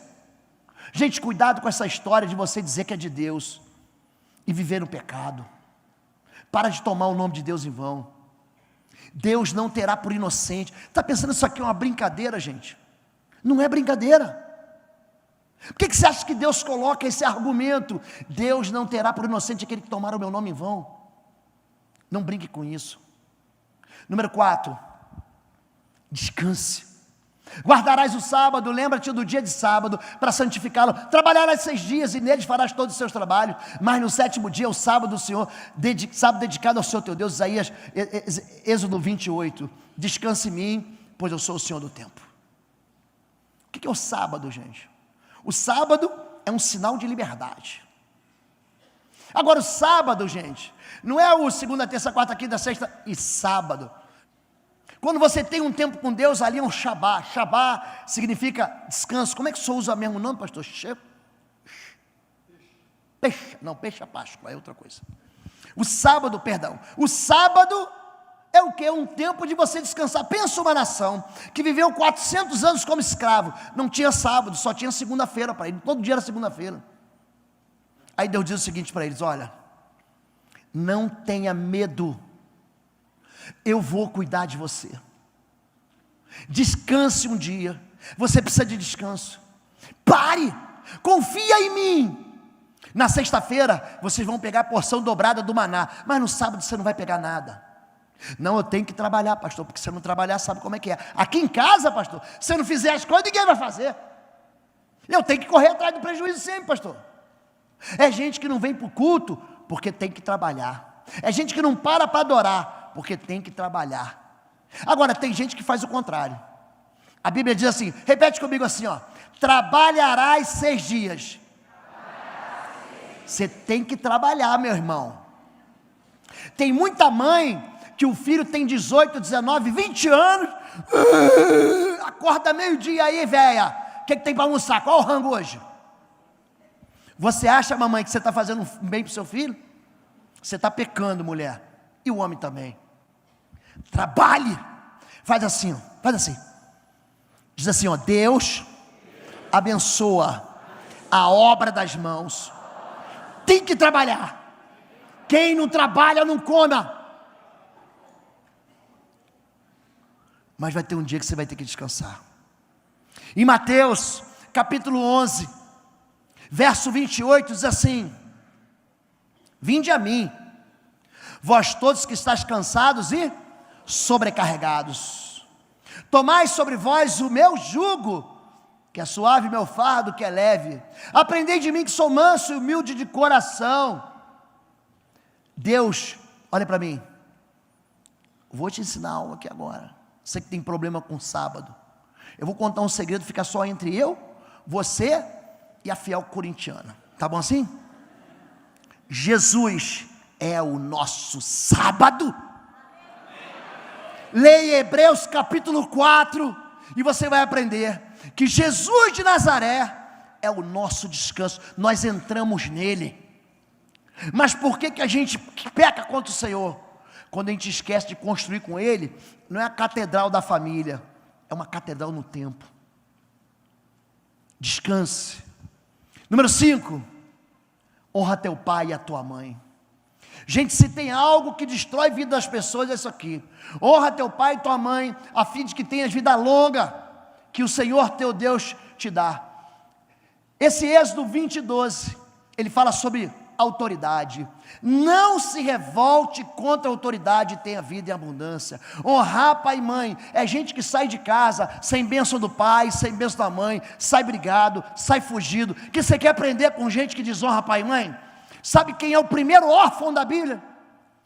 Gente, cuidado com essa história de você dizer que é de Deus e viver no pecado. Para de tomar o nome de Deus em vão. Deus não terá por inocente. Está pensando isso aqui é uma brincadeira, gente? Não é brincadeira. Por que você acha que Deus coloca esse argumento? Deus não terá por inocente aquele que tomar o meu nome em vão. Não brinque com isso. Número 4, descanse. Guardarás o sábado, lembra-te do dia de sábado, para santificá-lo. Trabalharás 6 dias e neles farás todos os seus trabalhos. Mas no 7º dia, o sábado do Senhor, sábado dedicado ao Senhor teu Deus. Isaías, Êxodo 28. Descanse em mim, pois eu sou o Senhor do tempo. O que é o sábado, gente? O sábado é um sinal de liberdade. Agora o sábado, gente, não é o segunda, terça, quarta, quinta, sexta e sábado. Quando você tem um tempo com Deus, ali é um Shabá. Shabá significa descanso. Como é que o senhor usa o mesmo nome, pastor? Peixe. Não, peixe é Páscoa, é outra coisa. O sábado, perdão. O sábado é o que? Um tempo de você descansar. Pensa uma nação que viveu 400 anos como escravo. Não tinha sábado, só tinha segunda-feira para ele. Todo dia era segunda-feira. Aí Deus diz o seguinte para eles: olha, não tenha medo. Eu vou cuidar de você. Descanse um dia. Você precisa de descanso. Pare, confia em mim. Na sexta-feira vocês vão pegar a porção dobrada do maná, mas no sábado você não vai pegar nada. Não, eu tenho que trabalhar, pastor, porque se eu não trabalhar, sabe como é que é. Aqui em casa, pastor, se eu não fizer as coisas, ninguém vai fazer. Eu tenho que correr atrás do prejuízo sempre, pastor. É gente que não vem para o culto porque tem que trabalhar. É gente que não para adorar porque tem que trabalhar. Agora, tem gente que faz o contrário. A Bíblia diz assim, repete comigo assim, ó: trabalharás 6 dias. Você tem que trabalhar, meu irmão. Tem muita mãe que o filho tem 18, 19, 20 anos, acorda meio-dia aí, véia, o que tem para almoçar? Qual o rango hoje? Você acha, mamãe, que você está fazendo bem para o seu filho? Você está pecando, mulher. E o homem também. Trabalhe. Faz assim, ó, faz assim. Diz assim, ó: Deus abençoa a obra das mãos. Tem que trabalhar. Quem não trabalha não coma. Mas vai ter um dia que você vai ter que descansar. Em Mateus capítulo 11, verso 28, diz assim: vinde a mim, vós todos que estáis cansados e sobrecarregados, tomai sobre vós o meu jugo, que é suave, meu fardo, que é leve. Aprendei de mim, que sou manso e humilde de coração. Deus, olha para mim, vou te ensinar algo aqui agora. Você que tem problema com sábado, eu vou contar um segredo, fica só entre eu, você e a fiel corintiana, tá bom assim? Jesus é o nosso sábado. Leia Hebreus capítulo 4 e você vai aprender que Jesus de Nazaré é o nosso descanso. Nós entramos nele. Mas por que a gente peca contra o Senhor? Quando a gente esquece de construir com ele, não é a catedral da família, é uma catedral no tempo. Descanse. Número 5, honra teu pai e a tua mãe. Gente, se tem algo que destrói a vida das pessoas, é isso aqui. Honra teu pai e tua mãe, a fim de que tenhas vida longa, que o Senhor teu Deus te dá. Esse Êxodo 20:12, ele fala sobre autoridade. Não se revolte contra a autoridade e tenha vida em abundância. Honrar pai e mãe é gente que sai de casa sem bênção do pai, sem bênção da mãe, sai brigado, sai fugido. Que você quer aprender com gente que desonra pai e mãe? Sabe quem é o primeiro órfão da Bíblia?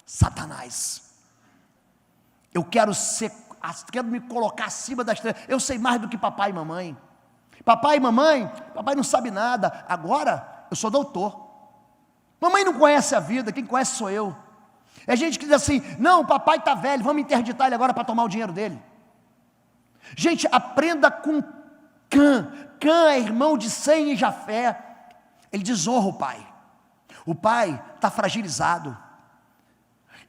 Satanás. Eu quero me colocar acima das trevas. Eu sei mais do que papai e mamãe. Papai e mamãe, papai não sabe nada. Agora eu sou doutor. Mamãe não conhece a vida, quem conhece sou eu. É gente que diz assim: não, o papai está velho, vamos interditar ele agora para tomar o dinheiro dele. Gente, aprenda com Cã. Cã é irmão de Sem e Jafé. Ele desonra o pai. O pai está fragilizado.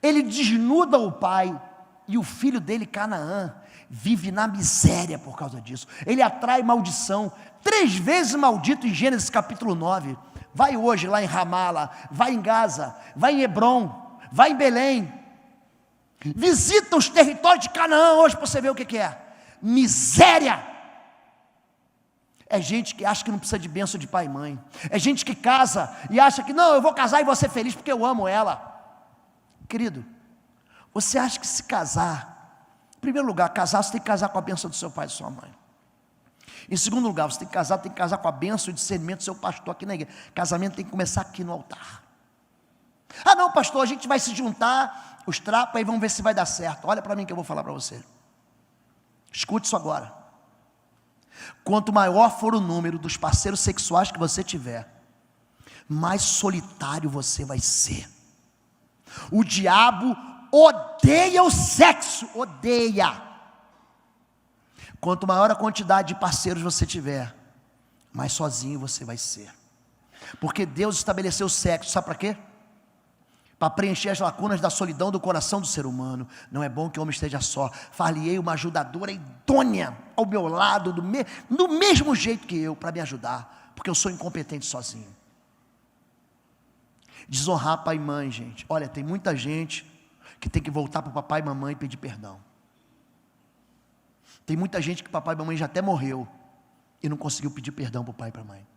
Ele desnuda o pai. E o filho dele, Canaã, vive na miséria por causa disso. Ele atrai maldição. 3 vezes maldito em Gênesis capítulo 9. Vai hoje lá em Ramala, vai em Gaza, vai em Hebron, vai em Belém. Visita os territórios de Canaã hoje para você ver o que é. Miséria. É gente que acha que não precisa de bênção de pai e mãe. É gente que casa e acha que, não, eu vou casar e vou ser feliz porque eu amo ela. Querido, você acha que se casar, em primeiro lugar, casar, você tem que casar com a bênção do seu pai e da sua mãe. Em segundo lugar, você tem que casar com a bênção e o discernimento do seu pastor aqui na igreja. Casamento tem que começar aqui no altar. Ah não, pastor, a gente vai se juntar, os trapos, aí vamos ver se vai dar certo. Olha para mim que eu vou falar para você. Escute isso agora. Quanto maior for o número dos parceiros sexuais que você tiver, mais solitário você vai ser. O diabo odeia o sexo, odeia. Quanto maior a quantidade de parceiros você tiver, mais sozinho você vai ser. Porque Deus estabeleceu o sexo, sabe para quê? Para preencher as lacunas da solidão do coração do ser humano. Não é bom que o homem esteja só. Far-lhe-ei uma ajudadora idônea ao meu lado, do mesmo jeito que eu, para me ajudar, porque eu sou incompetente sozinho. Desonrar pai e mãe, gente. Olha, tem muita gente que tem que voltar para o papai e mamãe e pedir perdão. Tem muita gente que papai e mamãe já até morreu e não conseguiu pedir perdão para o pai e para a mãe.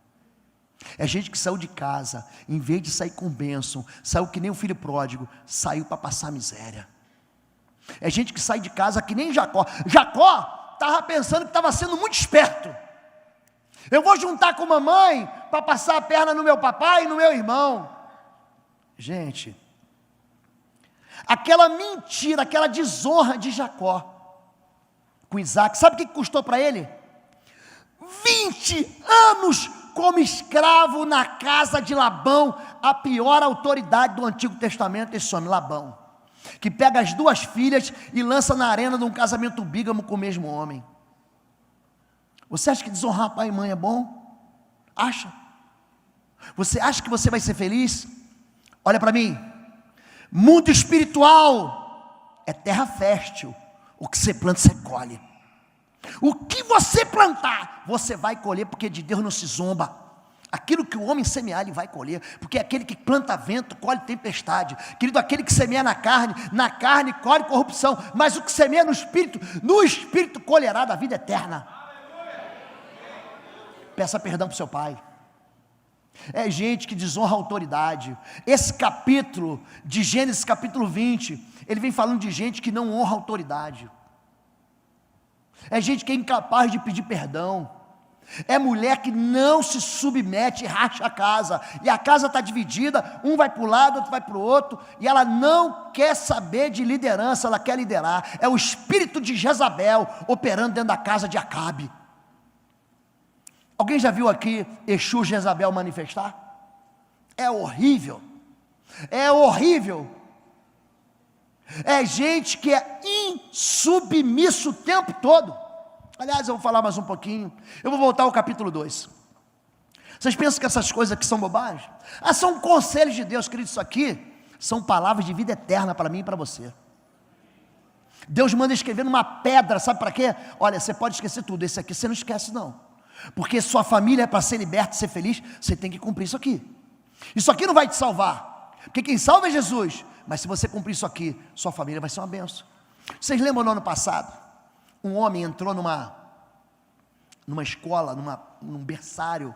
É gente que saiu de casa, em vez de sair com bênção, saiu que nem o filho pródigo, saiu para passar miséria. É gente que sai de casa que nem Jacó. Jacó estava pensando que estava sendo muito esperto. Eu vou juntar com mamãe para passar a perna no meu papai e no meu irmão. Gente, aquela mentira, aquela desonra de Jacó com Isaac, sabe o que custou para ele? 20 anos como escravo na casa de Labão, a pior autoridade do Antigo Testamento, esse homem, Labão, que pega as duas filhas e lança na arena de um casamento bígamo com o mesmo homem. Você acha que desonrar pai e mãe é bom? Acha? Você acha que você vai ser feliz? Olha para mim, mundo espiritual é terra fértil, o que você planta, você colhe. O que você plantar, você vai colher, porque de Deus não se zomba. Aquilo que o homem semear, ele vai colher, porque aquele que planta vento, colhe tempestade. Querido, aquele que semeia na carne colhe corrupção, mas o que semeia no Espírito colherá da vida eterna. Peça perdão para o seu pai. É gente que desonra a autoridade. Esse capítulo de Gênesis, capítulo 20, ele vem falando de gente que não honra a autoridade. É gente que é incapaz de pedir perdão. É mulher que não se submete e racha a casa. E a casa está dividida, um vai para um lado, outro vai para o outro. E ela não quer saber de liderança, ela quer liderar. É o espírito de Jezabel operando dentro da casa de Acabe. Alguém já viu aqui Exu Jezabel manifestar? É horrível. É horrível. É gente que é insubmisso o tempo todo. Aliás, eu vou falar mais um pouquinho. Eu vou voltar ao capítulo 2. Vocês pensam que essas coisas aqui são bobagem? São conselhos de Deus, querido. Isso aqui são palavras de vida eterna para mim e para você. Deus manda escrever numa pedra, sabe para quê? Olha, você pode esquecer tudo, esse aqui você não esquece não. Porque sua família é para ser liberta e ser feliz, você tem que cumprir isso aqui. Isso aqui não vai te salvar, porque quem salva é Jesus. Mas se você cumprir isso aqui, sua família vai ser uma bênção. Vocês lembram no ano passado? Um homem entrou numa escola, num berçário,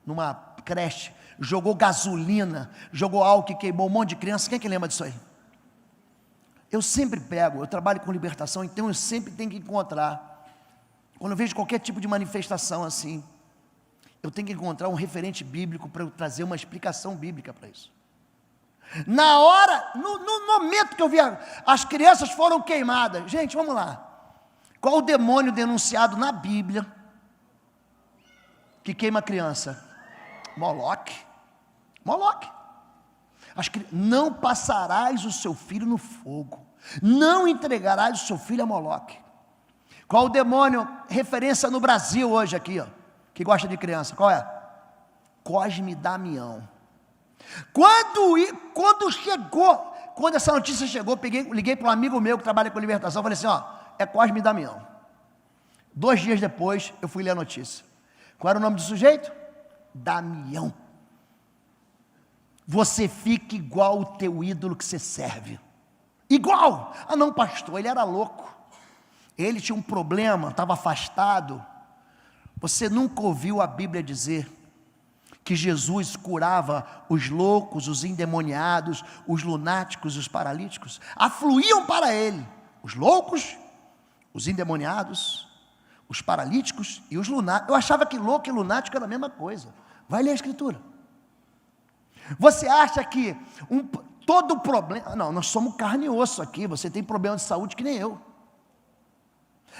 numa creche, jogou gasolina, jogou álcool e queimou um monte de criança. Quem é que lembra disso aí? Eu sempre pego, eu trabalho com libertação, então eu sempre tenho que encontrar. Quando eu vejo qualquer tipo de manifestação assim, eu tenho que encontrar um referente bíblico para eu trazer uma explicação bíblica para isso. Na hora, no momento que eu vi, as crianças foram queimadas. Gente, vamos lá. Qual o demônio denunciado na Bíblia que queima a criança? Moloque. Moloque. Não passarás o seu filho no fogo. Não entregarás o seu filho a Moloque. Qual o demônio, referência no Brasil hoje aqui, ó, que gosta de criança? Qual é? Cosme Damião. Quando essa notícia chegou, liguei para um amigo meu que trabalha com libertação, falei assim, ó, é Cosme Damião. 2 dias depois, eu fui ler a notícia. Qual era o nome do sujeito? Damião. Você fica igual o teu ídolo que você serve. Igual. Ah não, pastor, ele era louco. Ele tinha um problema, estava afastado. Você nunca ouviu a Bíblia dizer que Jesus curava os loucos, os endemoniados, os lunáticos, os paralíticos? Afluíam para ele os loucos, os endemoniados, os paralíticos e os lunáticos. Eu achava que louco e lunático era a mesma coisa. Vai ler a Escritura. Você acha que todo problema... Não, nós somos carne e osso aqui. Você tem problema de saúde que nem eu.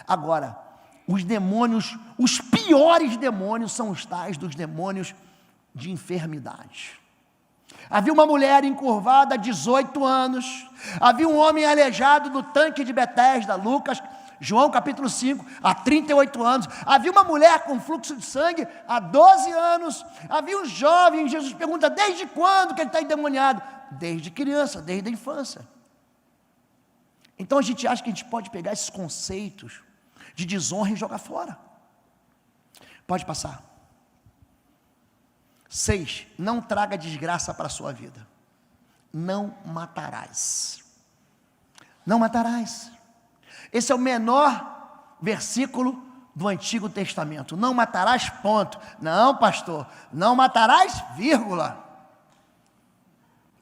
Agora, os demônios, os piores demônios são os tais dos demônios de enfermidade. Havia uma mulher encurvada há 18 anos. Havia um homem aleijado no tanque de Betesda, João capítulo 5, há 38 anos. Havia uma mulher com fluxo de sangue há 12 anos. Havia um jovem, Jesus pergunta, desde quando que ele está endemoniado? Desde criança, desde a infância. Então a gente acha que a gente pode pegar esses conceitos de desonra e jogar fora. Pode passar. 6, não traga desgraça para a sua vida. Não matarás. Não matarás. Esse é o menor versículo do Antigo Testamento. Não matarás, ponto. Não, pastor, não matarás, vírgula.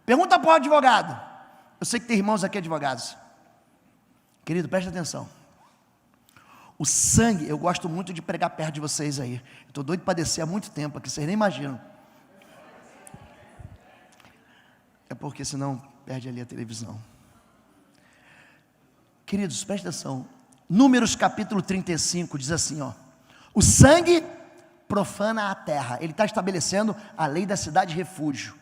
Pergunta para o advogado. Eu sei que tem irmãos aqui advogados. Querido, preste atenção. O sangue, eu gosto muito de pregar perto de vocês aí. Estou doido para descer há muito tempo aqui, vocês nem imaginam. É porque senão perde ali a televisão. Queridos, preste atenção. Números capítulo 35 diz assim, ó. O sangue profana a terra. Ele está estabelecendo a lei da cidade refúgio.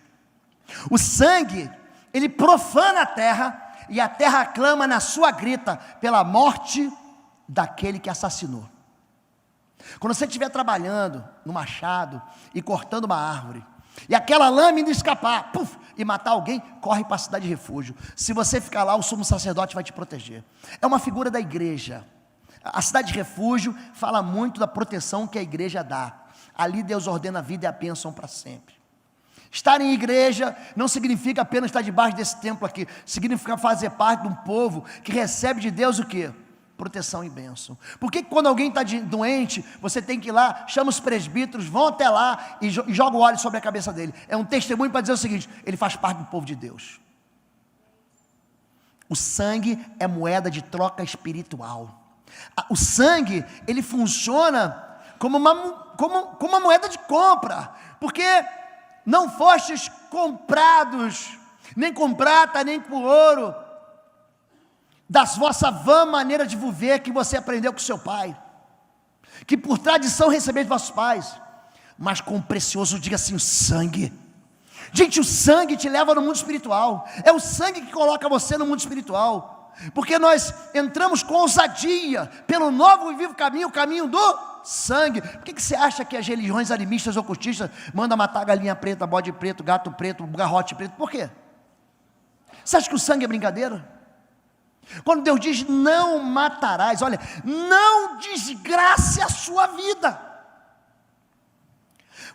O sangue, ele profana a terra, e a terra clama na sua grita pela morte daquele que assassinou. Quando você estiver trabalhando no machado e cortando uma árvore, e aquela lâmina escapar, puf, e matar alguém, corre para a cidade de refúgio. Se você ficar lá, o sumo sacerdote vai te proteger. É uma figura da igreja. A cidade de refúgio fala muito da proteção que a igreja dá. Ali Deus ordena a vida e a bênção para sempre. Estar em igreja não significa apenas estar debaixo desse templo aqui. Significa fazer parte de um povo que recebe de Deus o quê? Proteção e bênção. Por que quando alguém está doente, você tem que ir lá, chama os presbíteros, vão até lá e joga o óleo sobre a cabeça dele? É um testemunho para dizer o seguinte: ele faz parte do povo de Deus. O sangue é moeda de troca espiritual. O sangue, ele funciona como uma moeda de compra, porque não fostes comprados, nem com prata, nem com ouro, da vossa vã maneira de viver que você aprendeu com seu pai, que por tradição recebeu de vossos pais, mas com precioso, diga assim, o sangue. Gente, o sangue te leva no mundo espiritual. É o sangue que coloca você no mundo espiritual, porque nós entramos com ousadia pelo novo e vivo caminho, o caminho do sangue. Por que você acha que as religiões animistas, ocultistas, mandam matar galinha preta, bode preto, gato preto, garrote preto? Por quê? Você acha que o sangue é brincadeira? Quando Deus diz não matarás, olha, não desgrace a sua vida.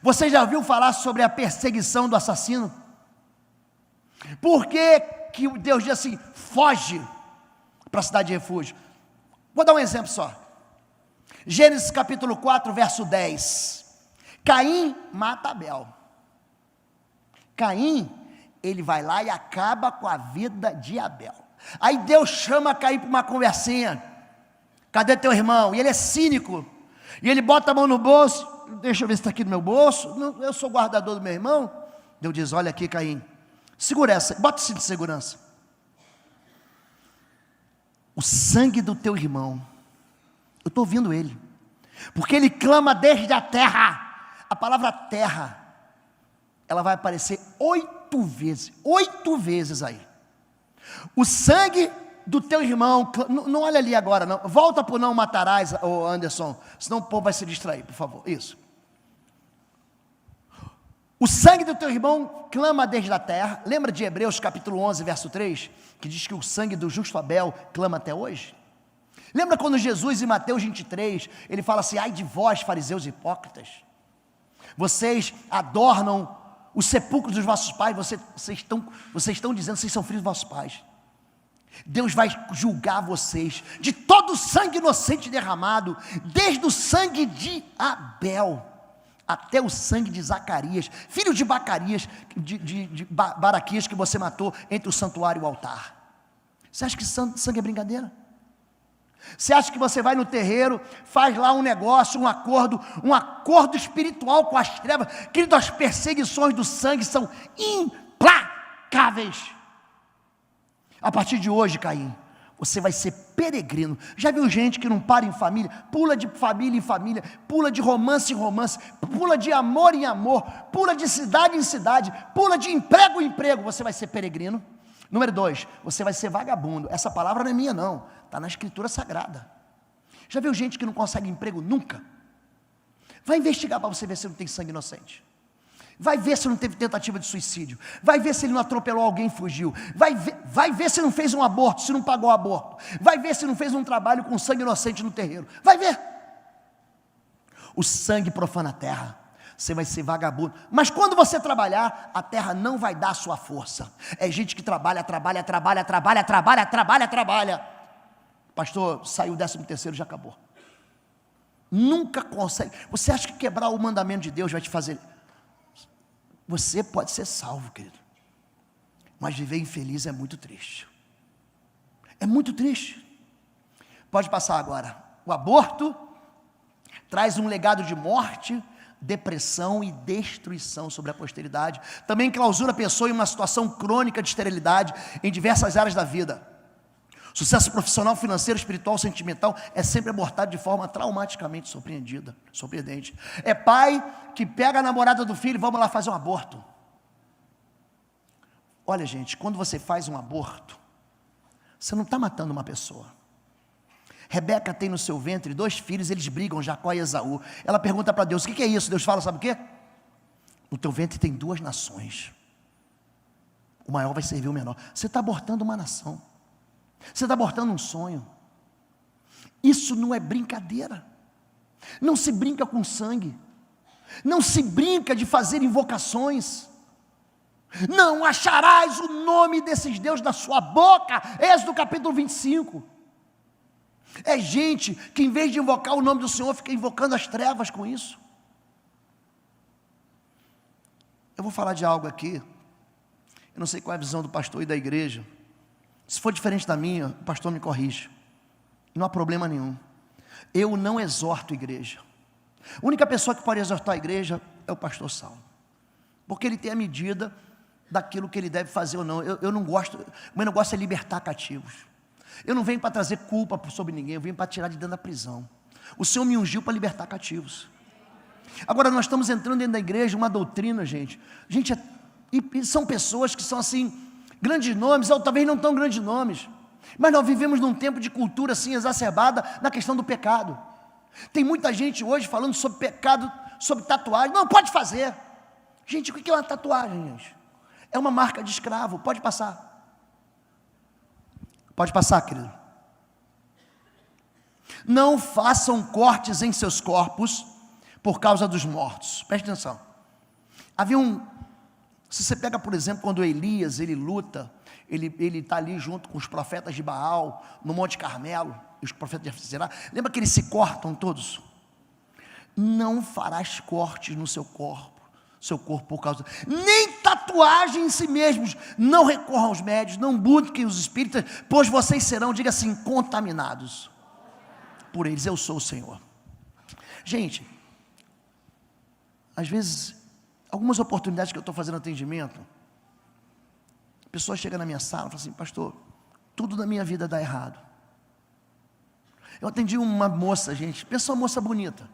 Você já ouviu falar sobre a perseguição do assassino? Por que que Deus diz assim, foge para a cidade de refúgio? Vou dar um exemplo só. Gênesis capítulo 4, verso 10. Caim mata Abel. Caim, ele vai lá e acaba com a vida de Abel. Aí Deus chama Caim para uma conversinha. Cadê teu irmão? E ele é cínico. E ele bota a mão no bolso. Deixa eu ver se está aqui no meu bolso. Não, eu sou guardador do meu irmão. Deus diz, olha aqui, Caim, segura essa, bota o cinto de segurança. O sangue do teu irmão, eu estou ouvindo ele, porque ele clama desde a terra. A palavra terra, ela vai aparecer 8 vezes aí. O sangue do teu irmão, não olha ali agora não, volta para o não matarás, ô Anderson, senão o povo vai se distrair, por favor, isso. O sangue do teu irmão clama desde a terra. Lembra de Hebreus capítulo 11, verso 3, que diz que o sangue do justo Abel clama até hoje? Lembra quando Jesus em Mateus 23, ele fala assim, ai de vós fariseus hipócritas, vocês adornam os sepulcros dos vossos pais, vocês estão dizendo que vocês são filhos dos vossos pais. Deus vai julgar vocês de todo o sangue inocente derramado, desde o sangue de Abel até o sangue de Zacarias, filho de Bacarias, Baraquias, que você matou entre o santuário e o altar. Você acha que sangue é brincadeira? Você acha que você vai no terreiro, faz lá um negócio, um acordo espiritual com as trevas? Querido, as perseguições do sangue são implacáveis. A partir de hoje, Caim, você vai ser peregrino. Já viu gente que não para em família, pula de família em família, pula de romance em romance, pula de amor em amor, pula de cidade em cidade, pula de emprego em emprego? Você vai ser peregrino. Número 2, você vai ser vagabundo. Essa palavra não é minha não, está na Escritura Sagrada. Já viu gente que não consegue emprego nunca? Vai investigar para você ver se não tem sangue inocente. Vai ver se não teve tentativa de suicídio. Vai ver se ele não atropelou alguém e fugiu. Vai ver se não fez um aborto, se não pagou o aborto. Vai ver se não fez um trabalho com sangue inocente no terreiro. Vai ver. O sangue profana a terra. Você vai ser vagabundo. Mas quando você trabalhar, a terra não vai dar a sua força. É gente que trabalha. Pastor, saiu o 13º, já acabou. Nunca consegue. Você acha que quebrar o mandamento de Deus vai te fazer... Você pode ser salvo, querido, mas viver infeliz é muito triste. É muito triste. Pode passar agora. O aborto traz um legado de morte, depressão e destruição sobre a posteridade. Também clausura a pessoa em uma situação crônica de esterilidade em diversas áreas da vida. Sucesso profissional, financeiro, espiritual, sentimental é sempre abortado de forma traumaticamente surpreendente. É pai que pega a namorada do filho, vamos lá fazer um aborto. Olha, gente, quando você faz um aborto, você não está matando uma pessoa. Rebeca tem no seu ventre 2 filhos, eles brigam, Jacó e Esaú. Ela pergunta para Deus, o que é isso? Deus fala, sabe o quê? No teu ventre tem 2 nações. O maior vai servir o menor. Você está abortando uma nação. Você está abortando um sonho. Isso não é brincadeira. Não se brinca com sangue. Não se brinca de fazer invocações. Não acharás o nome desses deuses na sua boca. Êxodo capítulo 25. É gente que em vez de invocar o nome do Senhor, fica invocando as trevas com isso. Eu vou falar de algo aqui. Eu não sei qual é a visão do pastor e da igreja. Se for diferente da minha, o pastor me corrige. Não há problema nenhum. Eu não exorto a igreja. A única pessoa que pode exortar a igreja é o pastor Saulo. Porque ele tem a medida daquilo que ele deve fazer ou não. Eu não gosto, o meu negócio é libertar cativos. Eu não venho para trazer culpa sobre ninguém, eu venho para tirar de dentro da prisão. O Senhor me ungiu para libertar cativos. Agora nós estamos entrando dentro da igreja, uma doutrina, gente. E são pessoas que são assim... grandes nomes, ou talvez não tão grandes nomes, mas nós vivemos num tempo de cultura assim exacerbada na questão do pecado. Tem muita gente hoje falando sobre pecado, sobre tatuagem. Não, pode fazer. Gente, o que é uma tatuagem, gente? É uma marca de escravo. Pode passar. Pode passar, querido. Não façam cortes em seus corpos por causa dos mortos. Preste atenção. Se você pega, por exemplo, quando Elias, ele luta, ele está ali junto com os profetas de Baal, no Monte Carmelo, e os profetas de Zerá, lembra que eles se cortam todos? Não farás cortes no seu corpo por causa, nem tatuagem em si mesmos, não recorram aos médios, não busquem os espíritas, pois vocês serão, diga assim, contaminados por eles, eu sou o Senhor. Gente, às vezes... algumas oportunidades que eu estou fazendo atendimento, a pessoa chega na minha sala e fala assim, pastor, tudo na minha vida dá errado. Eu atendi uma moça, gente, pensa uma moça bonita.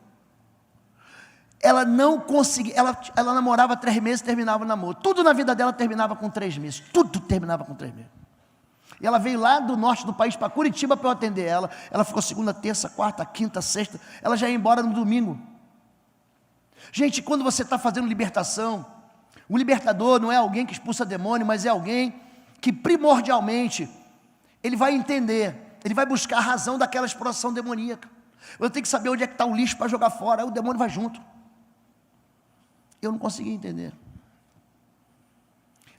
Ela não conseguia, ela namorava 3 meses, terminava o namoro. Tudo na vida dela terminava com 3 meses, tudo terminava com 3 meses. E ela veio lá do norte do país para Curitiba para eu atender ela. Ela ficou segunda, terça, quarta, quinta, sexta, ela já ia embora no domingo. Gente, quando você está fazendo libertação, o libertador não é alguém que expulsa demônio, mas é alguém que primordialmente, ele vai entender, ele vai buscar a razão daquela exploração demoníaca. Eu tenho que saber onde é que está o lixo para jogar fora, aí o demônio vai junto. Eu não conseguia entender.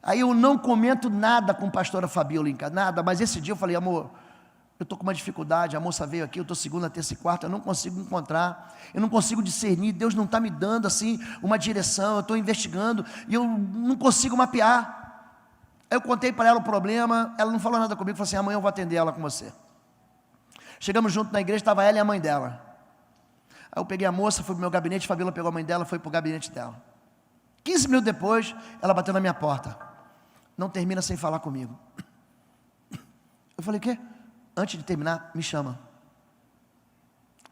Aí eu não comento nada com a pastora Fabiola em casa, nada, mas esse dia eu falei, amor, eu estou com uma dificuldade, a moça veio aqui, eu estou segunda, terça e quarta, eu não consigo encontrar, eu não consigo discernir, Deus não está me dando assim uma direção, eu estou investigando e eu não consigo mapear. Aí eu contei para ela o problema, ela não falou nada comigo, falou assim, amanhã eu vou atender ela com você. Chegamos junto na igreja, estava ela e a mãe dela. Aí eu peguei a moça, fui para o meu gabinete, a Fabiola pegou a mãe dela, foi para o gabinete dela. 15 minutos depois, ela bateu na minha porta. Não termina sem falar comigo. Eu falei, o quê? Antes de terminar, me chama.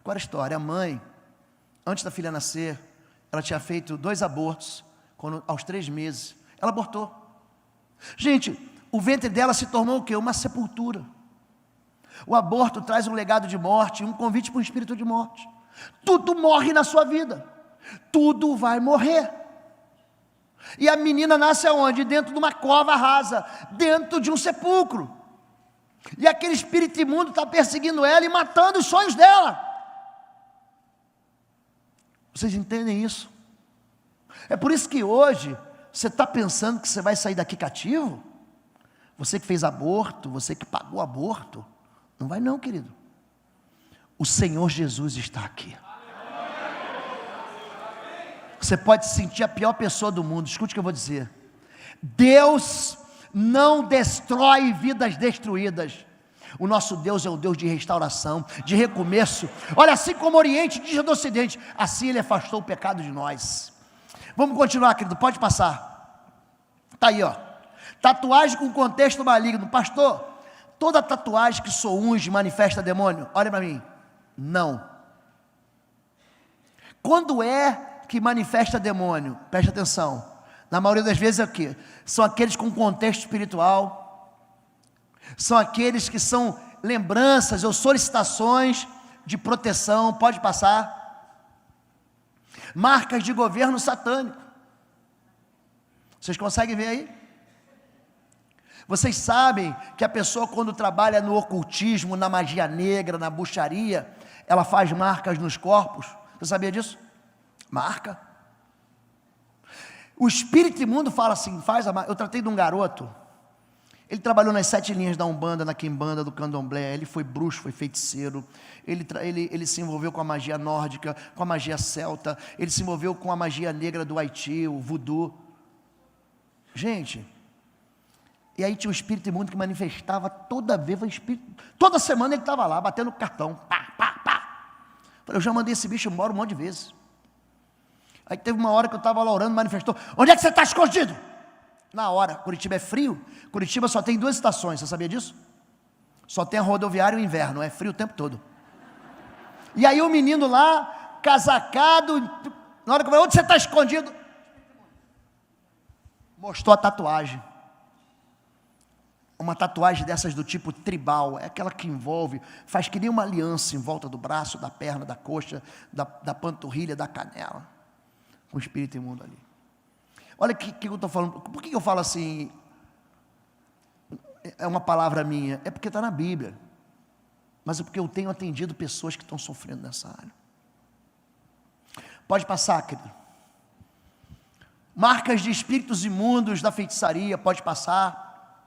Qual era a história? A mãe, antes da filha nascer, ela tinha feito 2 abortos, aos 3 meses, ela abortou. Gente, o ventre dela se tornou o quê? Uma sepultura. O aborto traz um legado de morte, um convite para um espírito de morte. Tudo morre na sua vida, tudo vai morrer. E a menina nasce aonde? Dentro de uma cova rasa, dentro de um sepulcro. E aquele espírito imundo está perseguindo ela e matando os sonhos dela. Vocês entendem isso? É por isso que hoje, você está pensando que você vai sair daqui cativo? Você que fez aborto, você que pagou aborto, não vai não, querido. O Senhor Jesus está aqui. Você pode se sentir a pior pessoa do mundo, escute o que eu vou dizer. Deus não destrói vidas destruídas. O nosso Deus é o Deus de restauração, de recomeço. Olha, assim como o Oriente diz do Ocidente, assim Ele afastou o pecado de nós. Vamos continuar, querido, pode passar. Está aí, ó. Tatuagem com contexto maligno. Pastor, toda tatuagem que sou unge manifesta demônio? Olha para mim. Não. Quando é que manifesta demônio? Preste atenção. Na maioria das vezes é o quê? São aqueles com contexto espiritual, são aqueles que são lembranças ou solicitações de proteção, pode passar. Marcas de governo satânico. Vocês conseguem ver aí? Vocês sabem que a pessoa quando trabalha no ocultismo, na magia negra, na bruxaria, ela faz marcas nos corpos? Você sabia disso? Marca. O espírito imundo fala assim, faz a marca. Eu tratei de um garoto, ele trabalhou nas 7 linhas da Umbanda, na Quimbanda, do Candomblé, ele foi bruxo, foi feiticeiro, ele se envolveu com a magia nórdica, com a magia celta, ele se envolveu com a magia negra do Haiti, o voodoo. Gente, e aí tinha um espírito imundo que manifestava toda vez, toda semana ele estava lá, batendo cartão, pá, pá, pá. Eu já mandei esse bicho embora um monte de vezes. Aí teve uma hora que eu estava lá orando, manifestou, onde é que você está escondido? Na hora, Curitiba é frio, Curitiba só tem 2 estações, você sabia disso? Só tem a rodoviária e o inverno, é frio o tempo todo. E aí o menino lá, casacado, na hora que eu falei, onde você está escondido? Mostrou a tatuagem. Uma tatuagem dessas do tipo tribal, é aquela que envolve, faz que nem uma aliança em volta do braço, da perna, da coxa, da panturrilha, da canela. Com o espírito imundo ali. Olha o que eu estou falando. Por que eu falo assim? É uma palavra minha. É porque está na Bíblia. Mas é porque eu tenho atendido pessoas que estão sofrendo nessa área. Pode passar, querido. Marcas de espíritos imundos da feitiçaria, pode passar.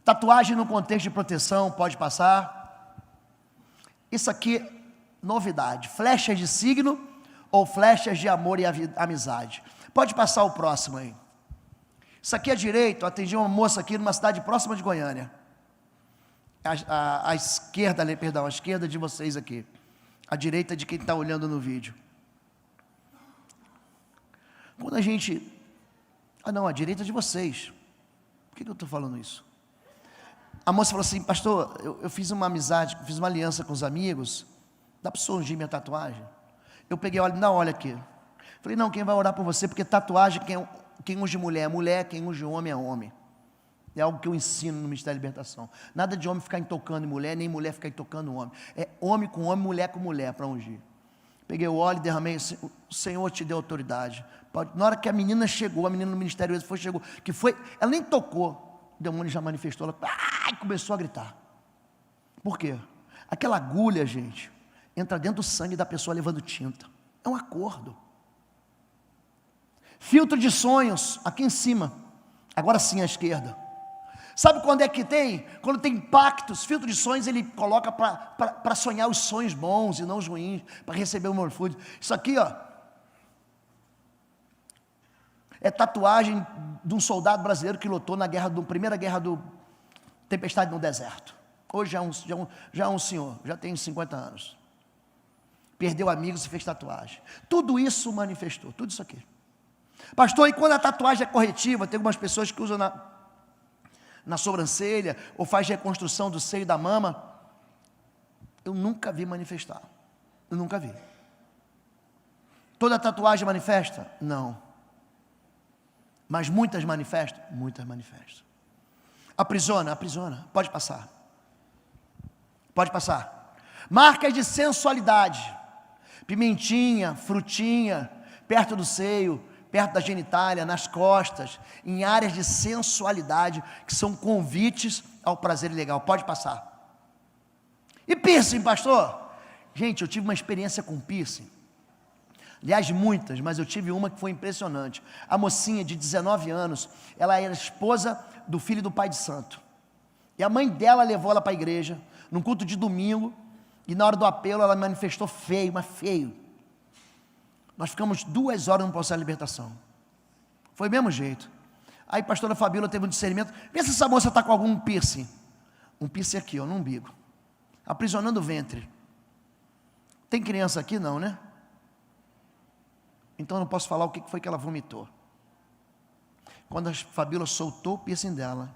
Tatuagem no contexto de proteção, pode passar. Isso aqui, novidade. Flechas de signo ou flechas de amor e amizade. Pode passar o próximo aí. Isso aqui à direita, eu atendi uma moça aqui numa cidade próxima de Goiânia. A esquerda, perdão, a esquerda de vocês aqui. A direita de quem está olhando no vídeo. Quando a gente... não, a direita de vocês. Por que eu estou falando isso? A moça falou assim, pastor, eu fiz uma amizade, fiz uma aliança com os amigos, dá para você ungir minha tatuagem? Eu peguei, olha aqui. Falei, não, quem vai orar por você, porque tatuagem, quem unge mulher é mulher, quem unge homem é homem. É algo que eu ensino no Ministério da Libertação. Nada de homem ficar tocando em mulher, nem mulher ficar tocando homem. É homem com homem, mulher com mulher para ungir. Peguei o óleo e derramei, o Senhor te deu autoridade. Na hora que a menina chegou, a menina no Ministério chegou, ela nem tocou, o demônio já manifestou, ela começou a gritar. Por quê? Aquela agulha, gente, entra dentro do sangue da pessoa levando tinta. É um acordo. Filtro de sonhos, aqui em cima. Agora sim a esquerda. Sabe quando é que tem? Quando tem pactos, filtro de sonhos, ele coloca para sonhar os sonhos bons e não os ruins, para receber o morfúdio. Isso aqui, ó, é tatuagem de um soldado brasileiro que lutou na primeira guerra do Tempestade no Deserto. Hoje já é um senhor, já tem 50 anos. Perdeu amigos e fez tatuagem. Tudo isso manifestou, tudo isso aqui. Pastor, e quando a tatuagem é corretiva, tem algumas pessoas que usam na sobrancelha, ou faz reconstrução do seio da mama, eu nunca vi manifestar, eu nunca vi. Toda tatuagem manifesta? Não. Mas muitas manifestam? Muitas manifestam. Aprisiona, pode passar. Pode passar. Marcas de sensualidade, pimentinha, frutinha, perto do seio, perto da genitália, nas costas, em áreas de sensualidade, que são convites ao prazer ilegal. Pode passar. E piercing, pastor? Gente, eu tive uma experiência com piercing. Aliás, muitas, mas eu tive uma que foi impressionante. A mocinha de 19 anos, ela era esposa do filho do pai de santo. E a mãe dela levou ela para a igreja, num culto de domingo, e na hora do apelo ela manifestou feio, mas feio. Nós ficamos 2 horas no processo de libertação. Foi do mesmo jeito. Aí a pastora Fabíola teve um discernimento. Vê se essa moça está com algum piercing. Um piercing aqui, ó, no umbigo. Aprisionando o ventre. Tem criança aqui? Não, né? Então eu não posso falar o que foi que ela vomitou. Quando a Fabíola soltou o piercing dela,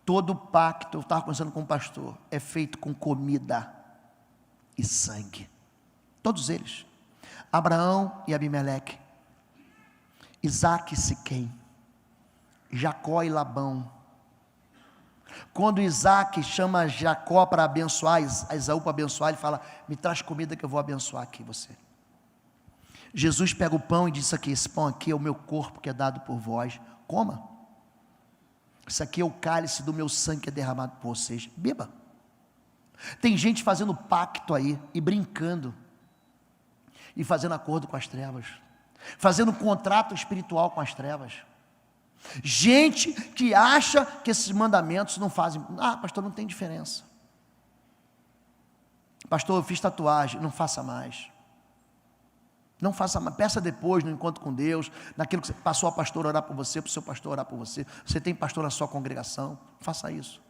todo o pacto, eu estava conversando com o pastor, é feito com comida e sangue. Todos eles. Abraão e Abimeleque, Isaac e Siquém, Jacó e Labão. Quando Isaac chama Jacó para abençoar, Esaú para abençoar, ele fala: me traz comida que eu vou abençoar aqui você. Jesus pega o pão e diz aqui: esse pão aqui é o meu corpo que é dado por vós, coma. Isso aqui é o cálice do meu sangue que é derramado por vocês, beba. Tem gente fazendo pacto aí e brincando, e fazendo acordo com as trevas, fazendo contrato espiritual com as trevas. Gente que acha que esses mandamentos não fazem. Ah, pastor, não tem diferença. Pastor, eu fiz tatuagem, não faça mais. Não faça mais, peça depois no encontro com Deus, naquilo que passou a pastor orar por você, para o seu pastor orar por você. Você tem pastor na sua congregação, faça isso.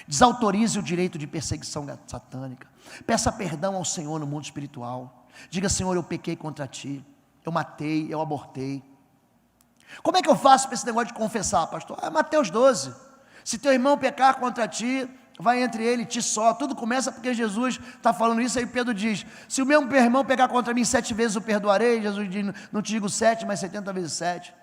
Desautorize o direito de perseguição satânica. Peça perdão ao Senhor no mundo espiritual. Diga: Senhor, eu pequei contra ti, eu matei, eu abortei. Como é que eu faço para esse negócio de confessar, pastor? Mateus 12, se teu irmão pecar contra ti, vai entre ele e ti só. Tudo começa porque Jesus está falando isso. Aí Pedro diz: se o meu irmão pecar contra mim 7 vezes eu perdoarei. Jesus diz: não te digo 7, mas 70 vezes 7.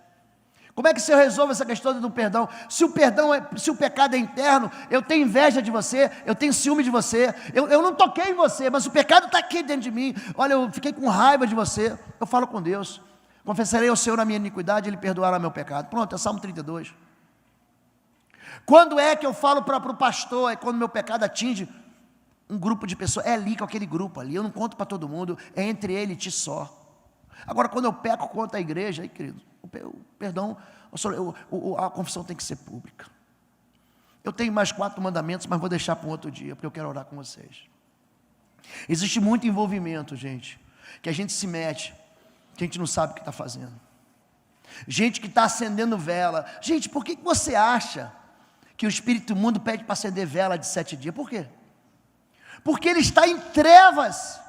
Como é que se eu resolvo essa questão do perdão? Se o pecado é interno, eu tenho inveja de você, eu tenho ciúme de você, eu não toquei em você, mas o pecado está aqui dentro de mim. Olha, eu fiquei com raiva de você. Eu falo com Deus: confessarei ao Senhor a minha iniquidade, Ele perdoará meu pecado. Pronto, é Salmo 32. Quando é que eu falo para o pastor? É quando meu pecado atinge um grupo de pessoas. É ali com aquele grupo ali. Eu não conto para todo mundo. É entre ele e ti só. Agora, quando eu peco contra a igreja, aí, querido, o perdão, a confissão tem que ser pública. Eu tenho mais 4 mandamentos, mas vou deixar para um outro dia, porque eu quero orar com vocês. Existe muito envolvimento, gente, que a gente se mete, que a gente não sabe o que está fazendo. Gente que está acendendo vela. Gente, por que você acha que o espírito imundo pede para acender vela de 7 dias? Por quê? Porque ele está em trevas.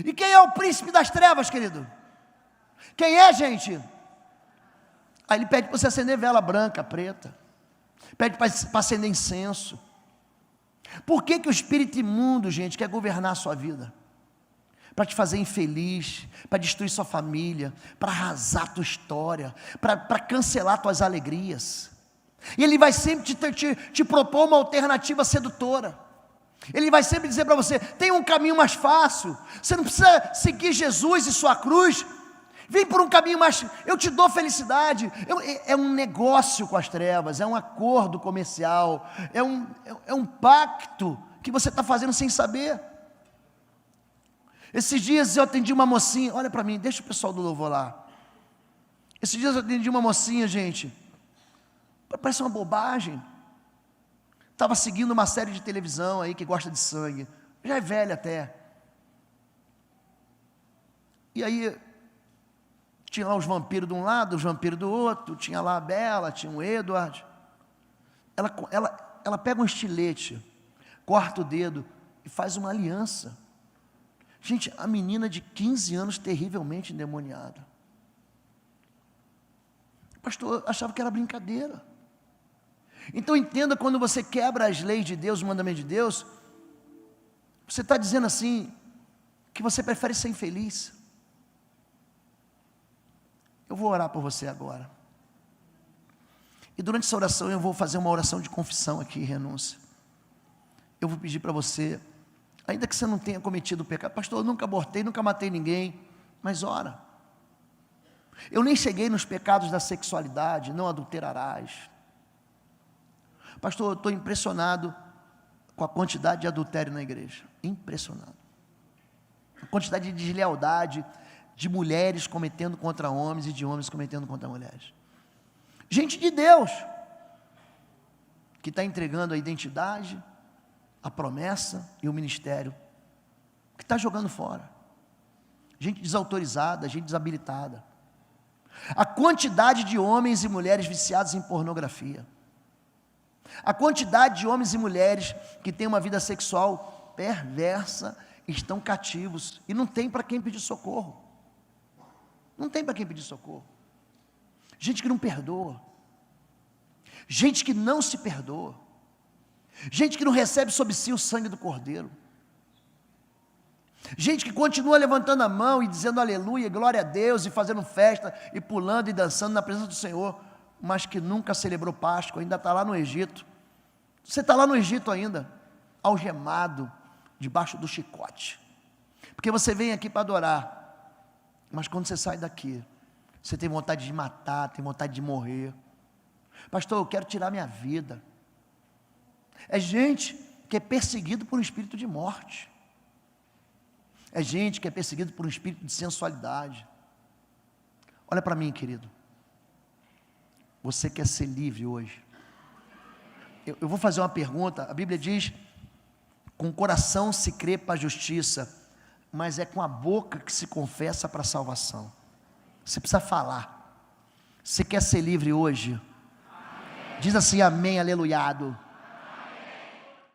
E quem é o príncipe das trevas, querido? Quem é, gente? Aí ele pede para você acender vela branca, preta. Pede para acender incenso. Por que o espírito imundo, gente, quer governar a sua vida? Para te fazer infeliz, para destruir sua família, para arrasar a tua história, para cancelar tuas alegrias. E ele vai sempre te propor uma alternativa sedutora. Ele vai sempre dizer para você: tem um caminho mais fácil, você não precisa seguir Jesus e sua cruz, vem por um caminho mais, eu te dou felicidade. É um negócio com as trevas, é um acordo comercial, é um pacto que você está fazendo sem saber. Esses dias eu atendi uma mocinha, olha para mim, deixa o pessoal do louvor lá. Esses dias eu atendi uma mocinha, gente, parece uma bobagem. Estava seguindo uma série de televisão aí que gosta de sangue, já é velha até. E aí, tinha lá os vampiros de um lado, os vampiros do outro, tinha lá a Bela, tinha o Edward. Ela pega um estilete, corta o dedo e faz uma aliança. Gente, a menina de 15 anos terrivelmente endemoniada. O pastor achava que era brincadeira. Então entenda, quando você quebra as leis de Deus, o mandamento de Deus, você está dizendo assim, que você prefere ser infeliz. Eu vou orar por você agora. E durante essa oração eu vou fazer uma oração de confissão aqui, renúncia. Eu vou pedir para você, ainda que você não tenha cometido o pecado, pastor, eu nunca abortei, nunca matei ninguém, mas ora. Eu nem cheguei nos pecados da sexualidade, não adulterarás. Pastor, eu estou impressionado com a quantidade de adultério na igreja, impressionado. A quantidade de deslealdade, de mulheres cometendo contra homens e de homens cometendo contra mulheres. Gente de Deus, que está entregando a identidade, a promessa e o ministério, que está jogando fora. Gente desautorizada, gente desabilitada. A quantidade de homens e mulheres viciados em pornografia. A quantidade de homens e mulheres que têm uma vida sexual perversa, estão cativos e não tem para quem pedir socorro. Não tem para quem pedir socorro. Gente que não perdoa. Gente que não se perdoa. Gente que não recebe sobre si o sangue do Cordeiro. Gente que continua levantando a mão e dizendo aleluia, glória a Deus, e fazendo festa, e pulando e dançando na presença do Senhor, mas que nunca celebrou Páscoa, ainda está lá no Egito. Você está lá no Egito ainda, algemado, debaixo do chicote. Porque você vem aqui para adorar, mas quando você sai daqui, você tem vontade de matar, tem vontade de morrer. Pastor, eu quero tirar minha vida. É gente que é perseguido por um espírito de morte. É gente que é perseguido por um espírito de sensualidade. Olha para mim, querido. Você quer ser livre hoje? Eu vou fazer uma pergunta. A Bíblia diz, com o coração se crê para a justiça, mas é com a boca que se confessa para a salvação. Você precisa falar. Você quer ser livre hoje? Amém. Diz assim, amém, aleluiado.